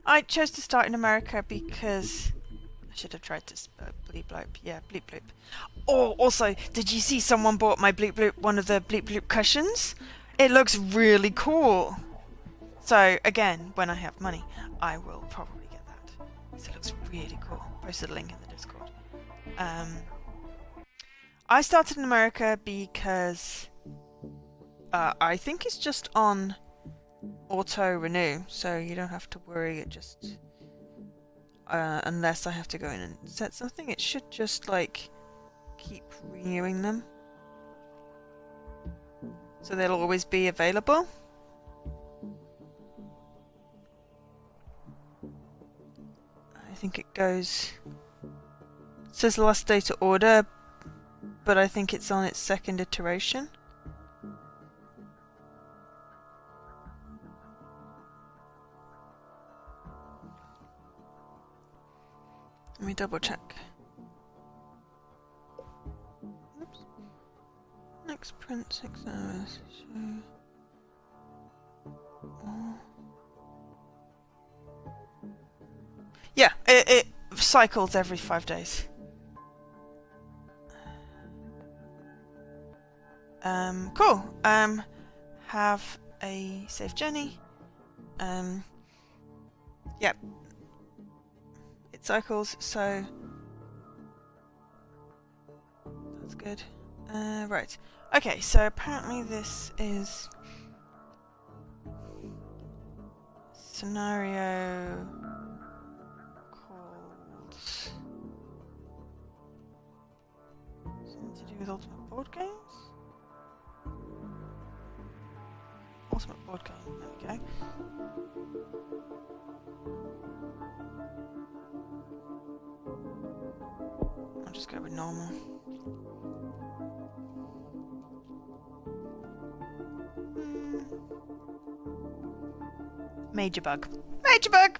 I chose to start in America because I should have tried to bleep bloop. Yeah, bleep bloop. Oh, also, did you see someone bought my bleep bloop, one of the bleep bloop cushions? It looks really cool. So again, when I have money, I will probably get that. So it looks really cool. Posted a link in the Discord. I started in America because I think it's just on auto renew, so you don't have to worry. It just unless I have to go in and set something, it should just like keep renewing them, so they'll always be available. I think it goes. It says last day to order, but I think it's on its second iteration. Let me double check. Oops. Next print 6 hours. Show. Oh. Yeah, it cycles every 5 days. Cool. Have a safe journey. Yep. It cycles, so that's good. Right. Okay, so apparently this is scenario called something to do with Ultimate Board Games? Ultimate Board Game, there we go. I'll just go with normal. Major bug. Major bug!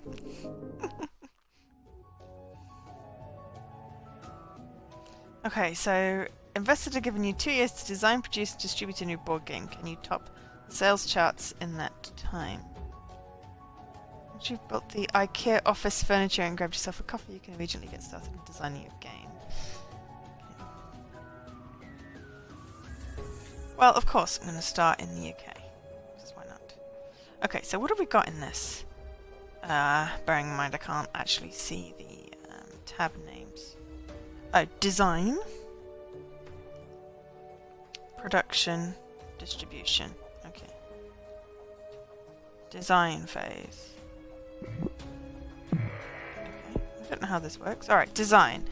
Okay, so investors are giving you 2 years to design, produce, and distribute a new board game. Can you top the sales charts in that time? Once you've built the IKEA office furniture and grabbed yourself a coffee, you can immediately get started in designing your game. Well, of course, I'm going to start in the UK. Because why not? Okay, so what have we got in this? Bearing in mind I can't actually see the tab names. Oh, design, production, distribution. Okay. Design phase. Okay, I don't know how this works. Alright, design.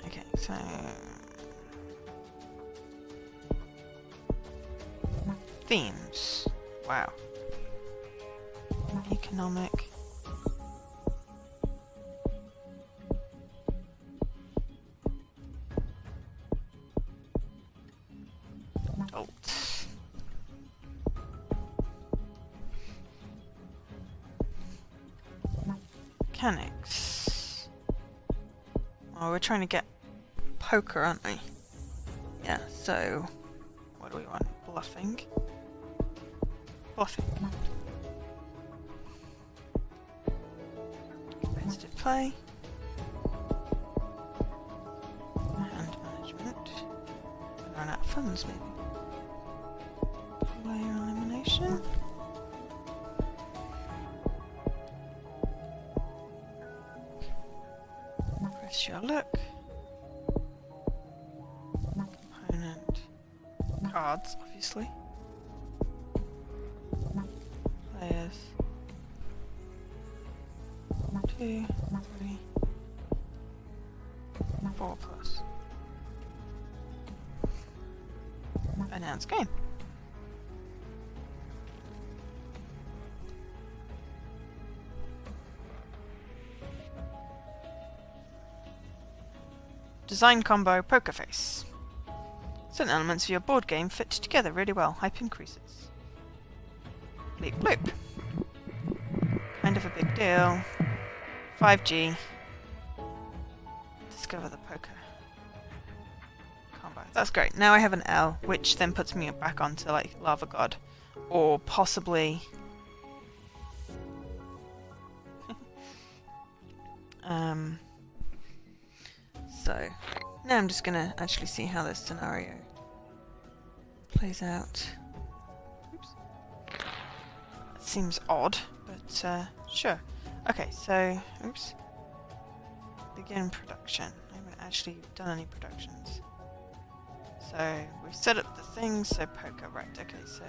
Okay. Themes. Wow. Economic. Adult. Mechanics. Oh, we're trying to get poker, aren't we? Yeah, so what do we want? Bluffing. Bluffing. Competitive play. Hand management. Run out of funds, maybe. Player elimination. Press your luck. Component. Cards, obviously. Players. 2, 3, 4 plus. Announce game. Design combo poker face. Certain elements of your board game fit together really well. Hype increases. Bleep bloop. Kind of a big deal. 5G. Discover the poker combo. That's great. Now I have an L, which then puts me back onto like Lava God. Or possibly so now I'm just gonna actually see how this scenario plays out. Oops. That seems odd, but sure. Okay, so oops. Begin production. I haven't actually done any productions. So we've set up the things, so poker, right, okay, so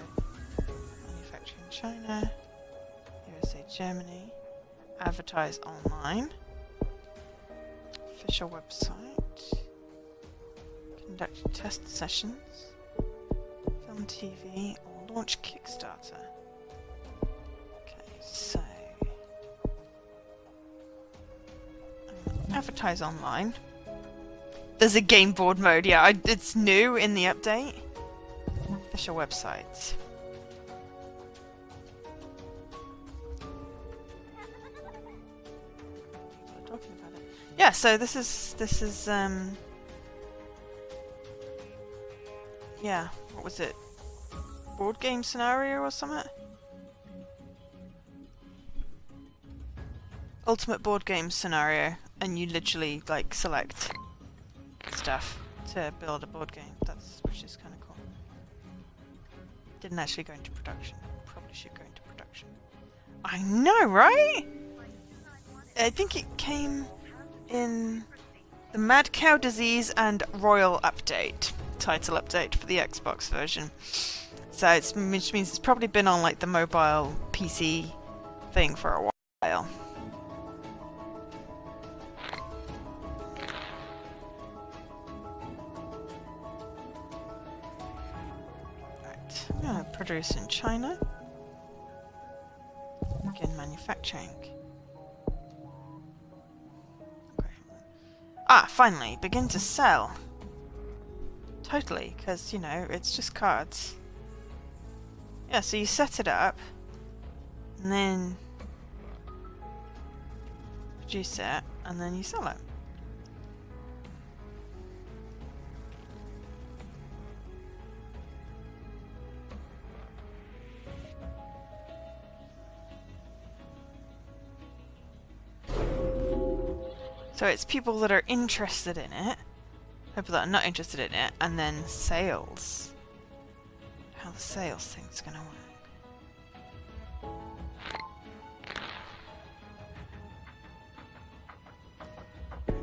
manufacturing China, USA, Germany, advertise online, official website, conduct test sessions, film TV, or launch Kickstarter. Okay, so advertise online. There's a game board mode, yeah, it's new in the update. Official websites. People are talking about it. Yeah, so this is yeah, what was it? Board game scenario or something? Ultimate board game scenario, and you literally like select stuff to build a board game. Which is kind of cool. Didn't actually go into production. Probably should go into production. I know, right? I think it came in the Mad Cow Disease and Royal Update, title update for the Xbox version. So which means it's probably been on like the mobile PC thing for a while. Produce in China. Begin manufacturing. Okay. Ah, finally, begin to sell. Totally, because, you know, it's just cards. Yeah, so you set it up, and then produce it, and then you sell it. So it's people that are interested in it, people that are not interested in it, and then sales. How the sales thing's gonna work.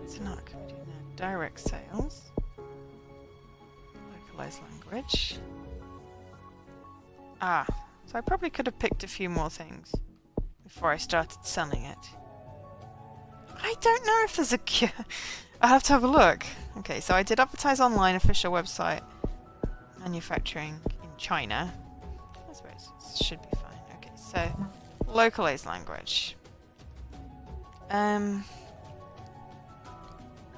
It's not going to do now. Direct sales. Localize language. Ah, so I probably could have picked a few more things before I started selling it. I don't know if there's a cure. I'll have to have a look. Okay, so I did advertise online, official website, manufacturing in China. suppose it should be fine. Okay, so localized language.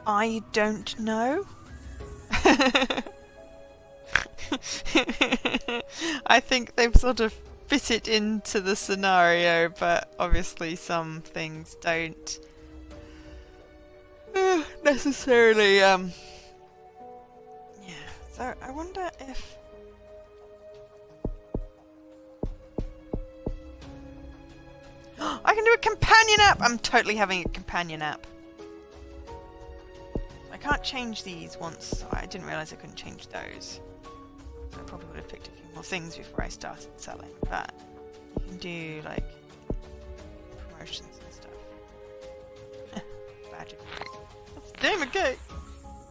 I don't know. I think they've sort of fit it into the scenario, but obviously some things don't necessarily, yeah. So I wonder if... I can do a companion app! I'm totally having a companion app. I can't change these once. I didn't realise I couldn't change those. So I probably would have picked a few more things before I started selling, but you can do like promotions and stuff. Badges. That's Gamergate!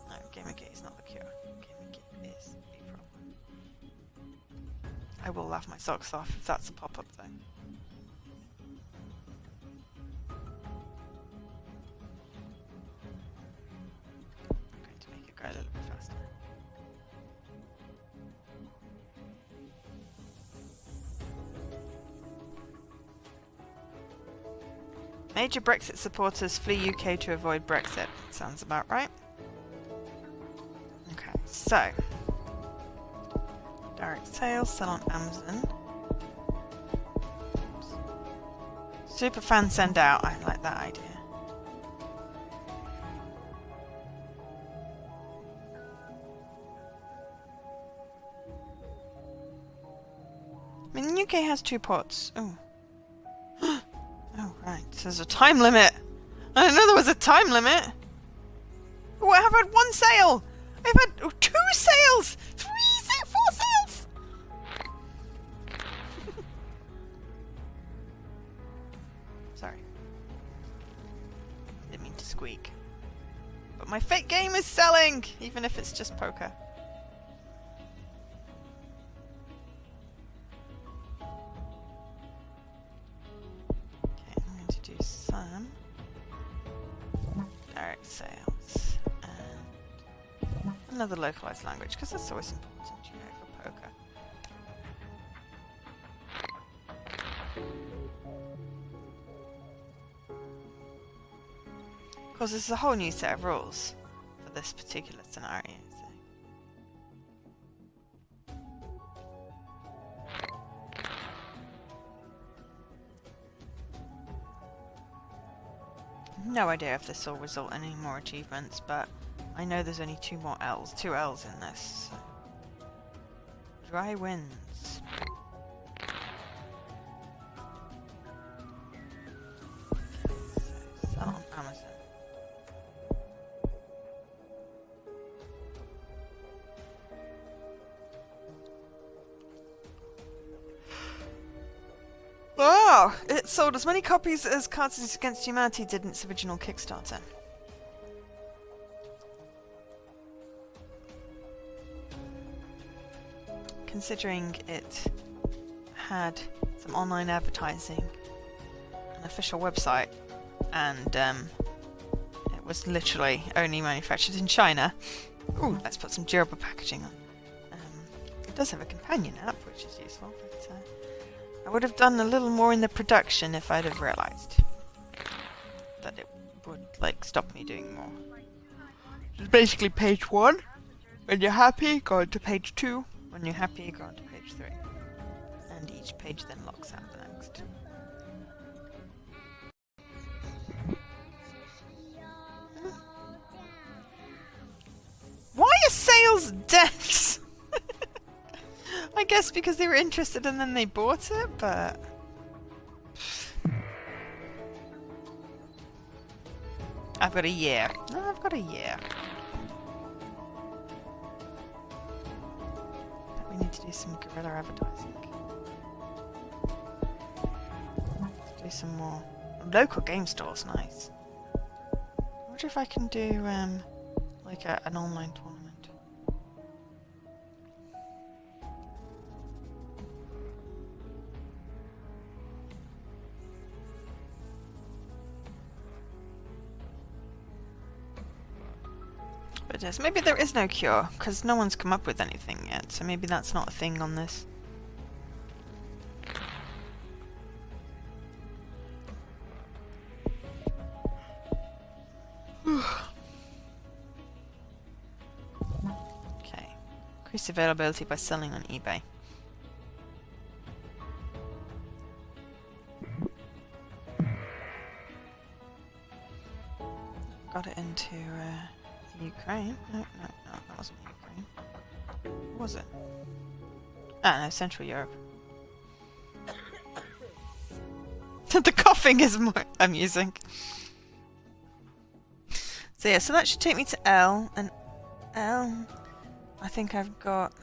No, Gamergate is not the cure. Gamergate is a problem. I will laugh my socks off if that's a pop-up though. A little bit faster. Major Brexit supporters flee UK to avoid Brexit. Sounds about right. Okay, so direct sales, sell on Amazon. Superfan send out. I like that idea. I mean, the UK has 2 ports. Oh. Oh, right. So there's a time limit. I didn't know there was a time limit. Oh, I've had 1 sale. I've had 2 sales. 4 sales. Sorry. Didn't mean to squeak. But my fake game is selling, even if it's just poker. Direct sales and another localized language because that's always important, you know, for poker. Of course, this is a whole new set of rules for this particular scenario. No idea if this will result in any more achievements, but I know there's only 2 L's in this. So. Dry wins. So, sell on Amazon. Wow! It sold as many copies as Cards Against Humanity did in its original Kickstarter. Considering it had some online advertising, an official website, and it was literally only manufactured in China. Ooh, let's put some durable packaging on. It does have a companion app, which is useful, but I would have done a little more in the production if I'd have realised that it would, like, stop me doing more. It's basically page 1. When you're happy, go on to page 2. When you're happy, go on to page 3. And each page then locks out the next. Why are sales deaths? I guess because they were interested and then they bought it, but... I've got a year. No, I've got a year. We need to do some guerrilla advertising. Let's do some more. Local game stores, nice. I wonder if I can do, like an online tournament. But yes, maybe there is no cure, because no one's come up with anything yet, so maybe that's not a thing on this. availability by selling on eBay. Got it into Ukraine. No, that wasn't Ukraine. What was it? Ah, no, Central Europe. The coughing is more amusing. So yeah, so that should take me to L, and L, I think I've got...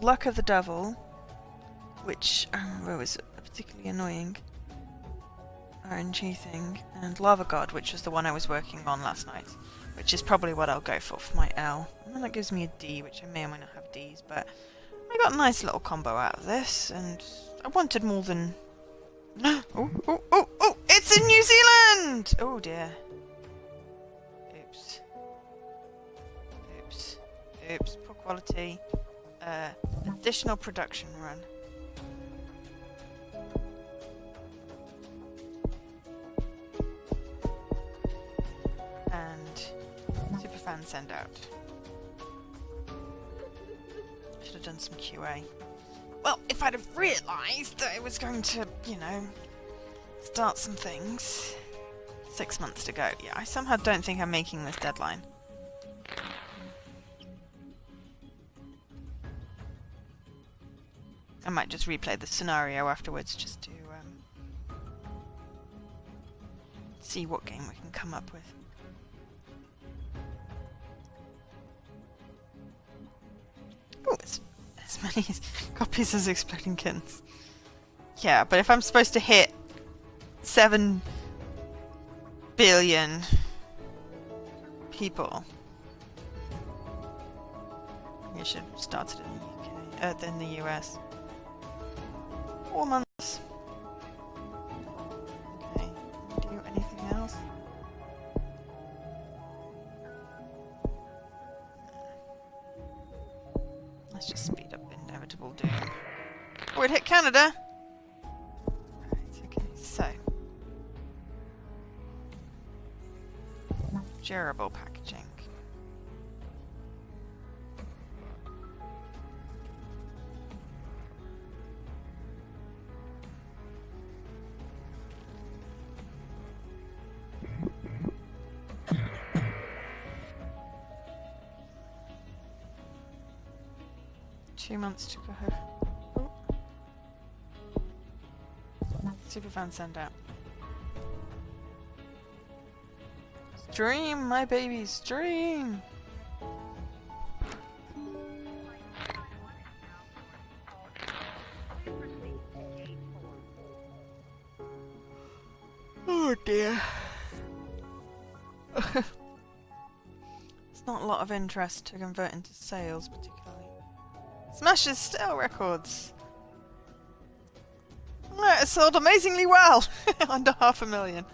Luck of the Devil, which was particularly annoying RNG thing, and Lava God, which was the one I was working on last night, which is probably what I'll go for my L. And then that gives me a D, which I may or may not have Ds, but I got a nice little combo out of this, and I wanted more than... Oh, it's in New Zealand! Oh dear. Oops, poor quality. Additional production run. And superfan send out. Should have done some QA. Well, if I'd have realised that I was going to, you know, start some things 6 months to go. Yeah, I somehow don't think I'm making this deadline. I might just replay the scenario afterwards just to see what game we can come up with. Oh, it's as many copies as Exploding Kittens. Yeah, but if I'm supposed to hit 7 billion people, I should have started in the UK, in the US. 4 months. Okay, do anything else? Let's just speed up Inevitable Doom. Oh, it hit Canada! Right, okay, so. Durable packaging. Two months to go. Oh. Superfan send out. Stream, my baby, stream! Oh dear. It's not a lot of interest to convert into sales, particularly. Smashes stale records. Oh, it sold amazingly well. Under 500,000.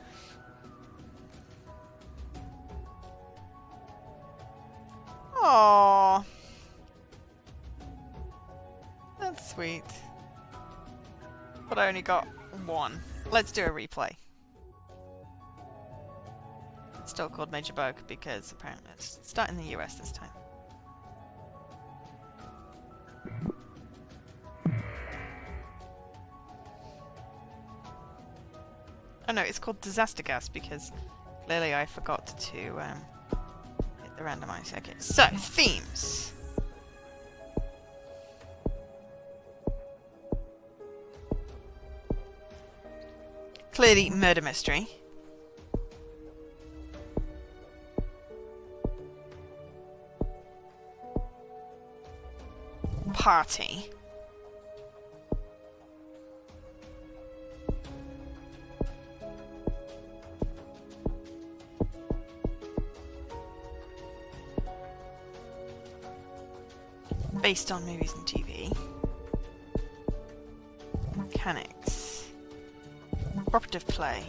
Aww. That's sweet. But I only got one. Let's do a replay. It's still called Major Bug because apparently it's starting in the US this time. Oh no, it's called Disaster Gas because clearly I forgot to hit the randomize. Okay, so themes. Clearly murder mystery. Party. Based on movies and TV. Mechanics. Cooperative play.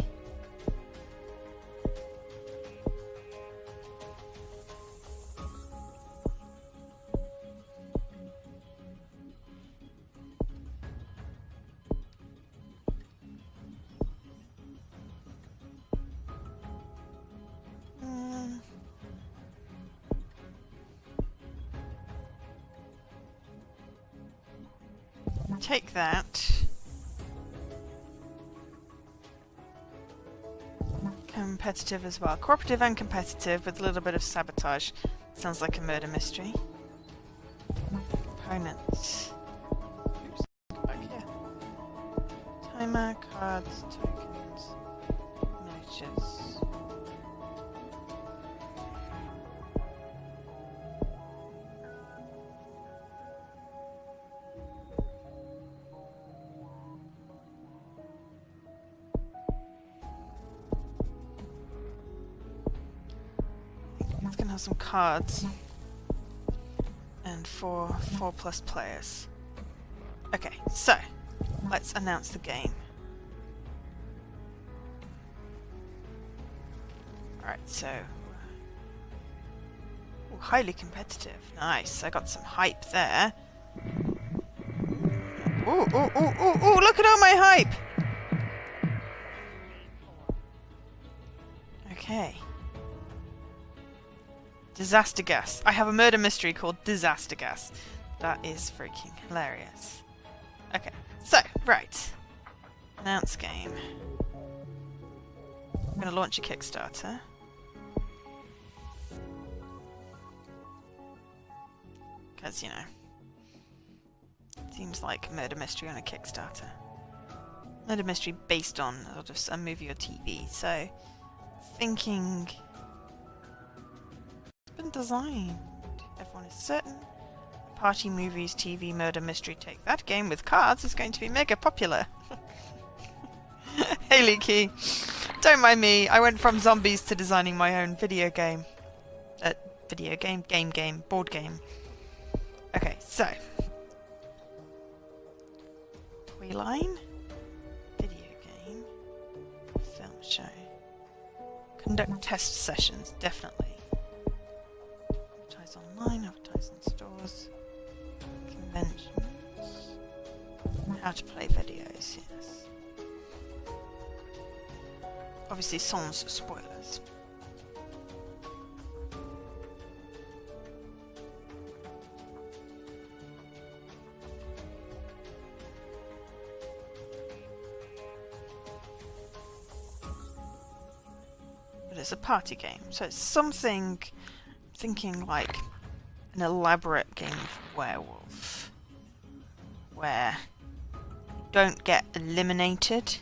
Take that. Competitive as well. Cooperative and competitive with a little bit of sabotage. Sounds like a murder mystery. Components. Oops, go back here. Timer, cards, tokens, miniatures. It's gonna have some cards. And 4+ players. Okay, so let's announce the game. Alright, so ooh, highly competitive. Nice, I got some hype there. Ooh, ooh, ooh, ooh, ooh, look at all my hype! Okay. Disaster gas. I have a murder mystery called Disaster Gas. That is freaking hilarious. Okay, so, right. Announce game. I'm going to launch a Kickstarter. Because, you know, it seems like murder mystery on a Kickstarter. Murder mystery based on sort of a movie or TV, so thinking been designed. Everyone is certain. Party, movies, TV, murder, mystery. Take that game with cards is going to be mega popular. Hey Leaky, don't mind me. I went from zombies to designing my own video game. Board game. Okay, so toy line, video game, film show, conduct test sessions, definitely. Online, advertise in stores, conventions, how to play videos, yes. Obviously sans spoilers. But it's a party game, so it's something, thinking like an elaborate game of werewolf where you don't get eliminated.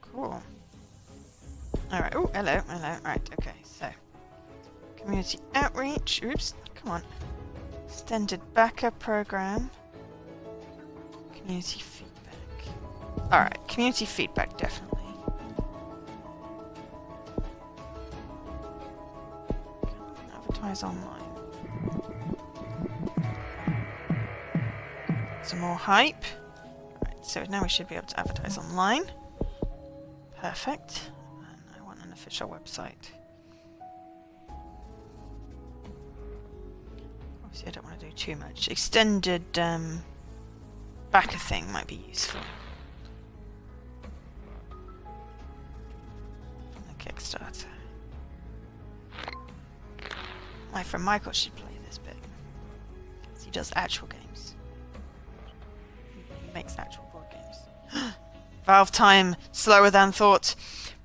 Cool. Alright, oh, hello. Right, okay, so community outreach. Oops, come on. Extended backup program. Community feedback. Alright, community feedback, definitely. Advertise online. Some more hype. Right, so now we should be able to advertise online. Perfect. And I want an official website. Obviously I don't want to do too much. Extended backer thing might be useful. From the Kickstarter. My friend Michael should play this bit. Because he does actual games. He makes actual board games. Valve time slower than thought.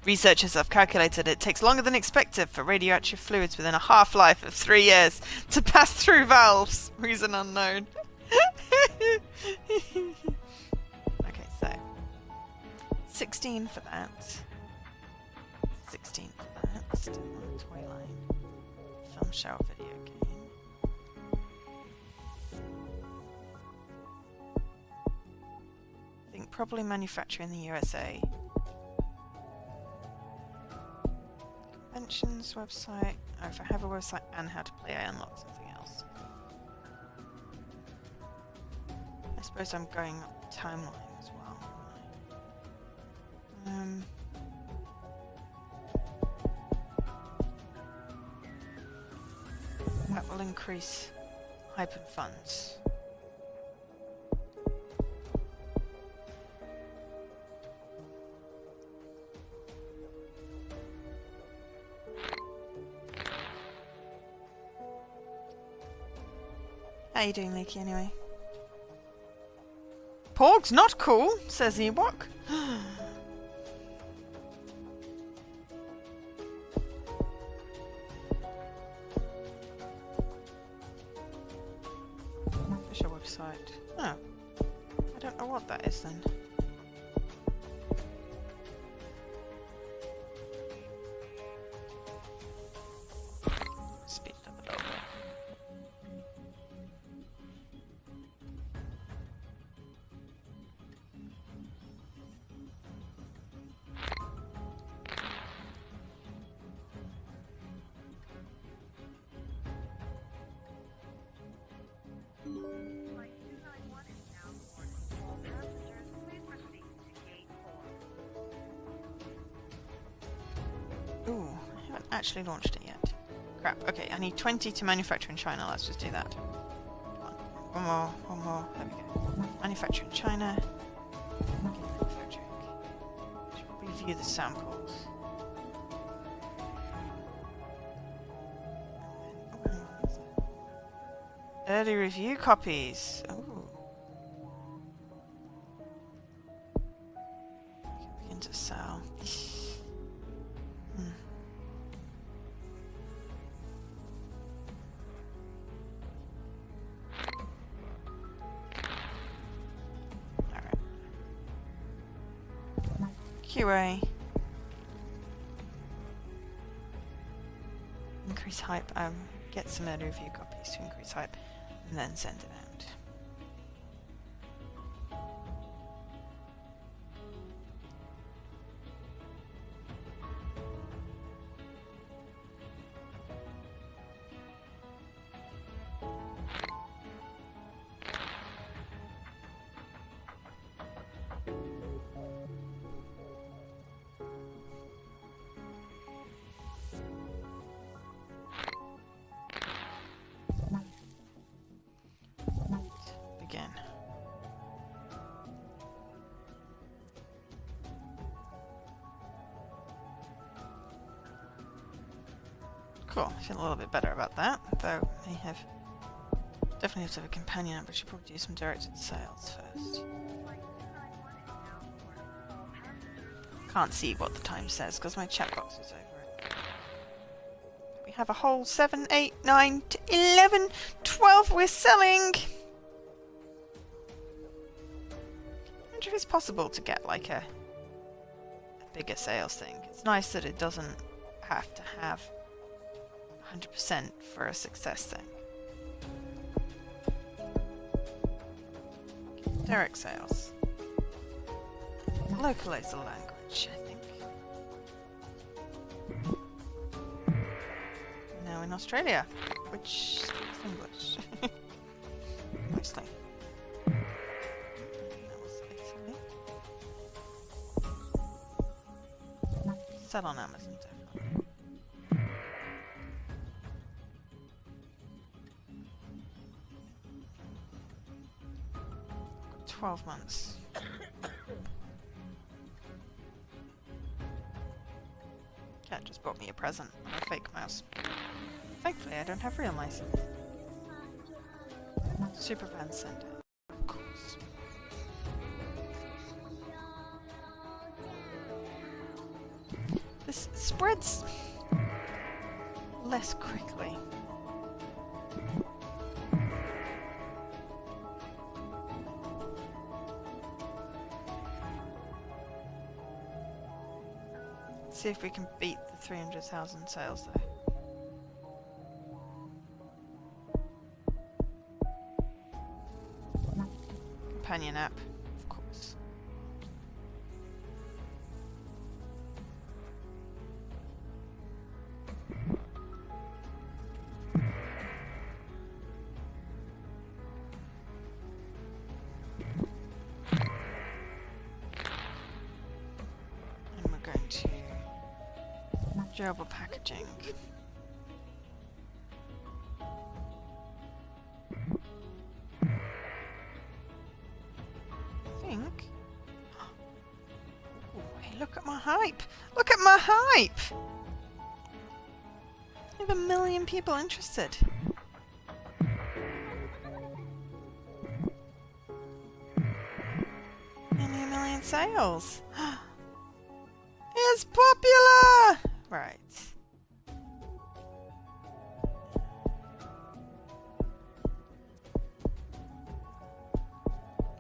Researchers have calculated it takes longer than expected for radioactive fluids within a half-life of 3 years to pass through valves. Reason unknown. Okay, so 16 for that. 16 for that. Still on toy line. Film show video game. I think probably manufacture in the USA. Conventions website. Oh, if I have a website and how to play, I unlock something else. I suppose I'm going up the timeline as well. That will increase hype and funds. How you doing, Leaky, anyway? Porg's not cool, says Ewok. Official website. Oh. I don't know what that is then. Speed it up a little bit. Flight 291 is now boarding. All passengers, please proceed to gate 4. Ooh, I haven't actually launched it yet. Crap. Okay, I need 20 to manufacture in China. Let's just do that. Come on. One more. There we go. Manufacture in China. Okay, manufacturing. Should review the samples. Early review copies. Ooh. Begin to sell. Alright. QA. Increase hype. Get some early review copies to increase hype. And then send it out. Begin. Cool, I feel a little bit better about that, though I have definitely have to have a companion app, but should probably do some directed sales first. Flight 291 is now boarding. All passengers, Can't see what the time says because my chat box is over it. We have a whole 7, 8, 9, 11, 12 we're selling! I wonder if it's possible to get like a bigger sales thing. It's nice that it doesn't have to have 100% for a success thing. Direct sales. Localize the language, I think. Now in Australia, which speaks English. Mostly. That was Italy. Sell on Amazon, definitely. 12 months. Cat just bought me a present, a fake mouse. Thankfully, I don't have real mice. Super Van Center. Of course. This spreads less quickly. Let's see if we can beat the 300,000 sales though. Companion app, of course. And we're going to durable packaging. Hey, look at my hype! Look at my hype! I have 1 million people interested. sales. It's popular! Right.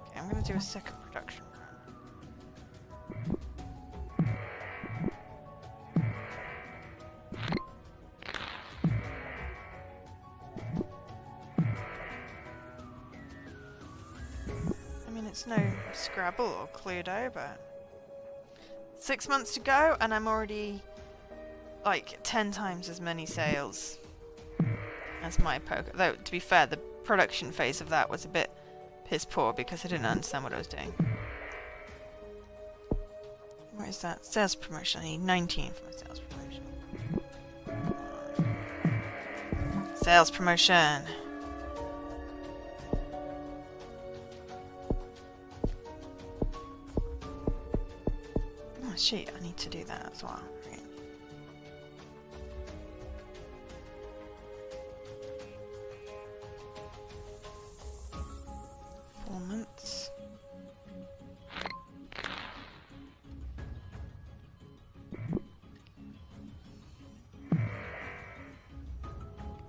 Okay, I'm gonna do a second production run. I mean, it's no Scrabble or Cluedo, but 6 months to go, and I'm already like 10 times as many sales as my poker. Though, to be fair, the production phase of that was a bit piss poor because I didn't understand what I was doing. Where is that? Sales promotion. I need 19 for my sales promotion. Sales promotion. Oh shit, I need to do that as well. Right. Performance.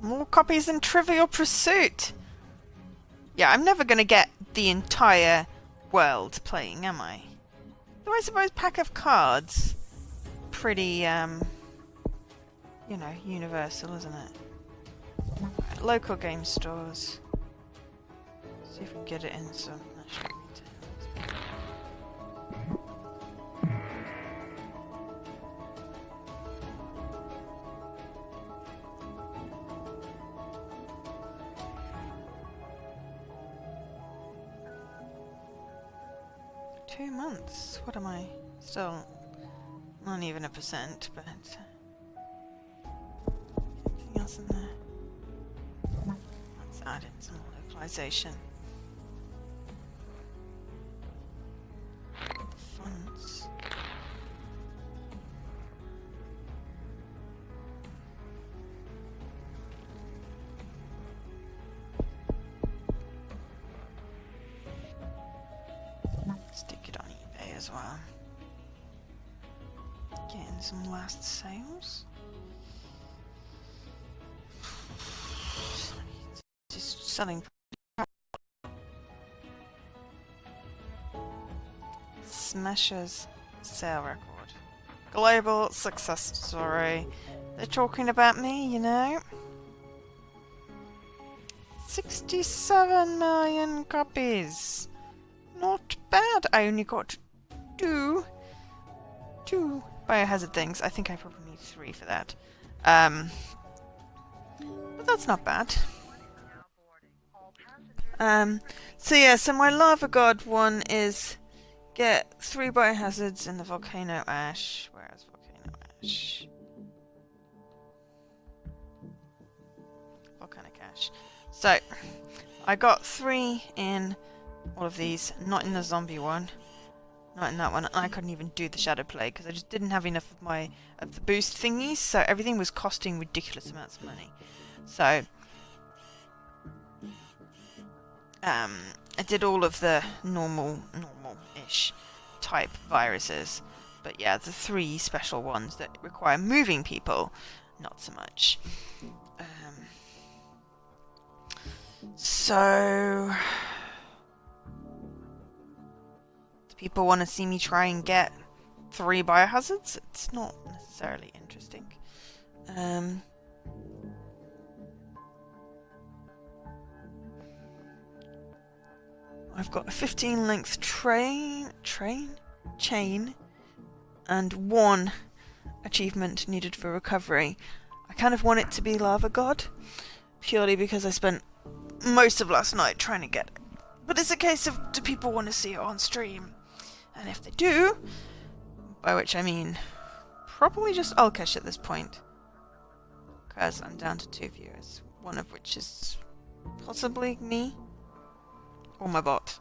More copies than Trivial Pursuit! Yeah, I'm never gonna get the entire world playing, am I? Though I suppose pack of cards, pretty, you know, universal, isn't it? Right, local game stores. See if we can get it in some national retailers. 2 months. What am I? Still not even a percent, but anything else in there? Let's add in some localization. Fonts. Stick it on eBay as well. Getting some last sales. Just selling. Smashers sale record. Global success story. They're talking about me, you know. 67 million copies. Not bad. I only got two biohazard things. I think I probably need 3 for that. But that's not bad. So yeah, so my lava god one is get 3 biohazards in the volcano ash. Where is volcano ash? Volcanic ash. So I got 3 in all of these, not in the zombie one, not in that one, and I couldn't even do the shadow play because I just didn't have enough of the boost thingies, so everything was costing ridiculous amounts of money. So I did all of the normal-ish type viruses, but yeah, the 3 special ones that require moving people, not so much. So people want to see me try and get 3 biohazards? It's not necessarily interesting. I've got a 15 length chain, and 1 achievement needed for recovery. I kind of want it to be Lava God, purely because I spent most of last night trying to get it. But it's a case of, do people want to see it on stream? And if they do, by which I mean probably just Alkesh at this point, because I'm down to 2 viewers, one of which is possibly me or my bot.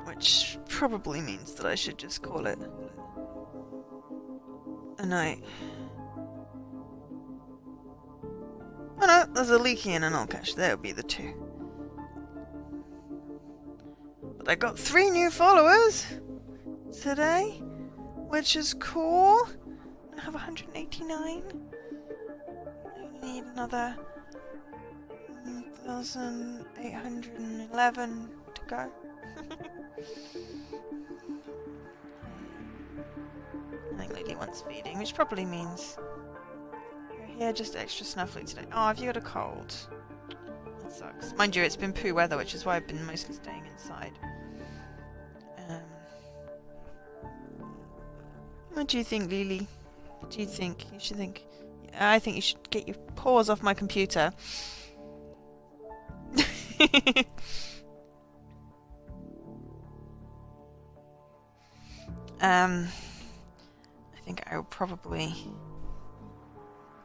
Which probably means that I should just call it a night. Oh no, There's a Leaky and an Olcash. That would be the two. But I got 3 new followers today, which is cool. I have 189. I need another 1,811 to go. I think Lady wants feeding, which probably means you're here just extra snuffly today. Oh, have you got a cold? That sucks. Mind you, it's been poo weather, which is why I've been mostly staying inside. What do you think, Lily? What do you think? You should think. I think you should get your paws off my computer. I think I will probably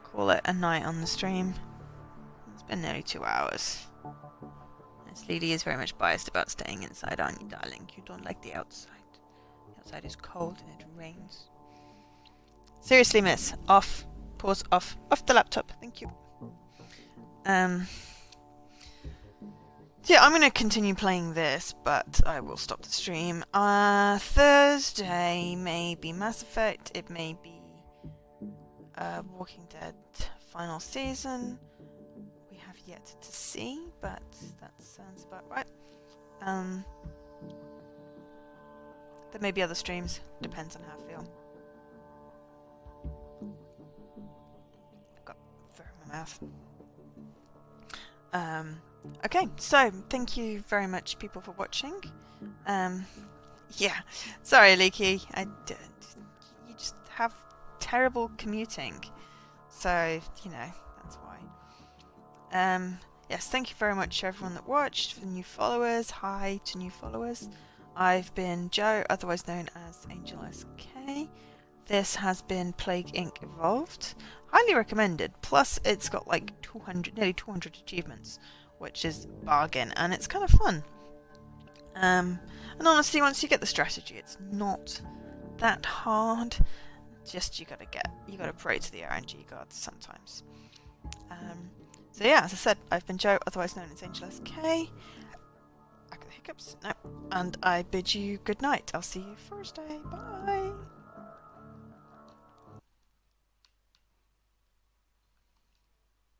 call it a night on the stream. It's been nearly 2 hours. Yes, Lily is very much biased about staying inside, aren't you, darling? You don't like the outside. The outside is cold and it rains. Seriously, miss. Off. Pause off. Off the laptop. Thank you. So yeah, I'm going to continue playing this, but I will stop the stream. Thursday may be Mass Effect. It may be Walking Dead final season. We have yet to see, but that sounds about right. There may be other streams. Depends on how I feel. I've got fur in my mouth. Okay, so thank you very much, people, for watching. Yeah, sorry, Leaky. You just have terrible commuting, so you know that's why. Yes, thank you very much to everyone that watched. For new followers, hi to new followers. I've been Joe, otherwise known as Angel SK. This has been Plague Inc. Evolved. Highly recommended. Plus, it's got like nearly 200 achievements, which is bargain, and it's kind of fun. And honestly, once you get the strategy, it's not that hard. Just you gotta pray to the RNG gods sometimes. So yeah, as I said, I've been Joe, otherwise known as Angel SK. I got the hiccups. No, and I bid you good night. I'll see you Thursday. Bye.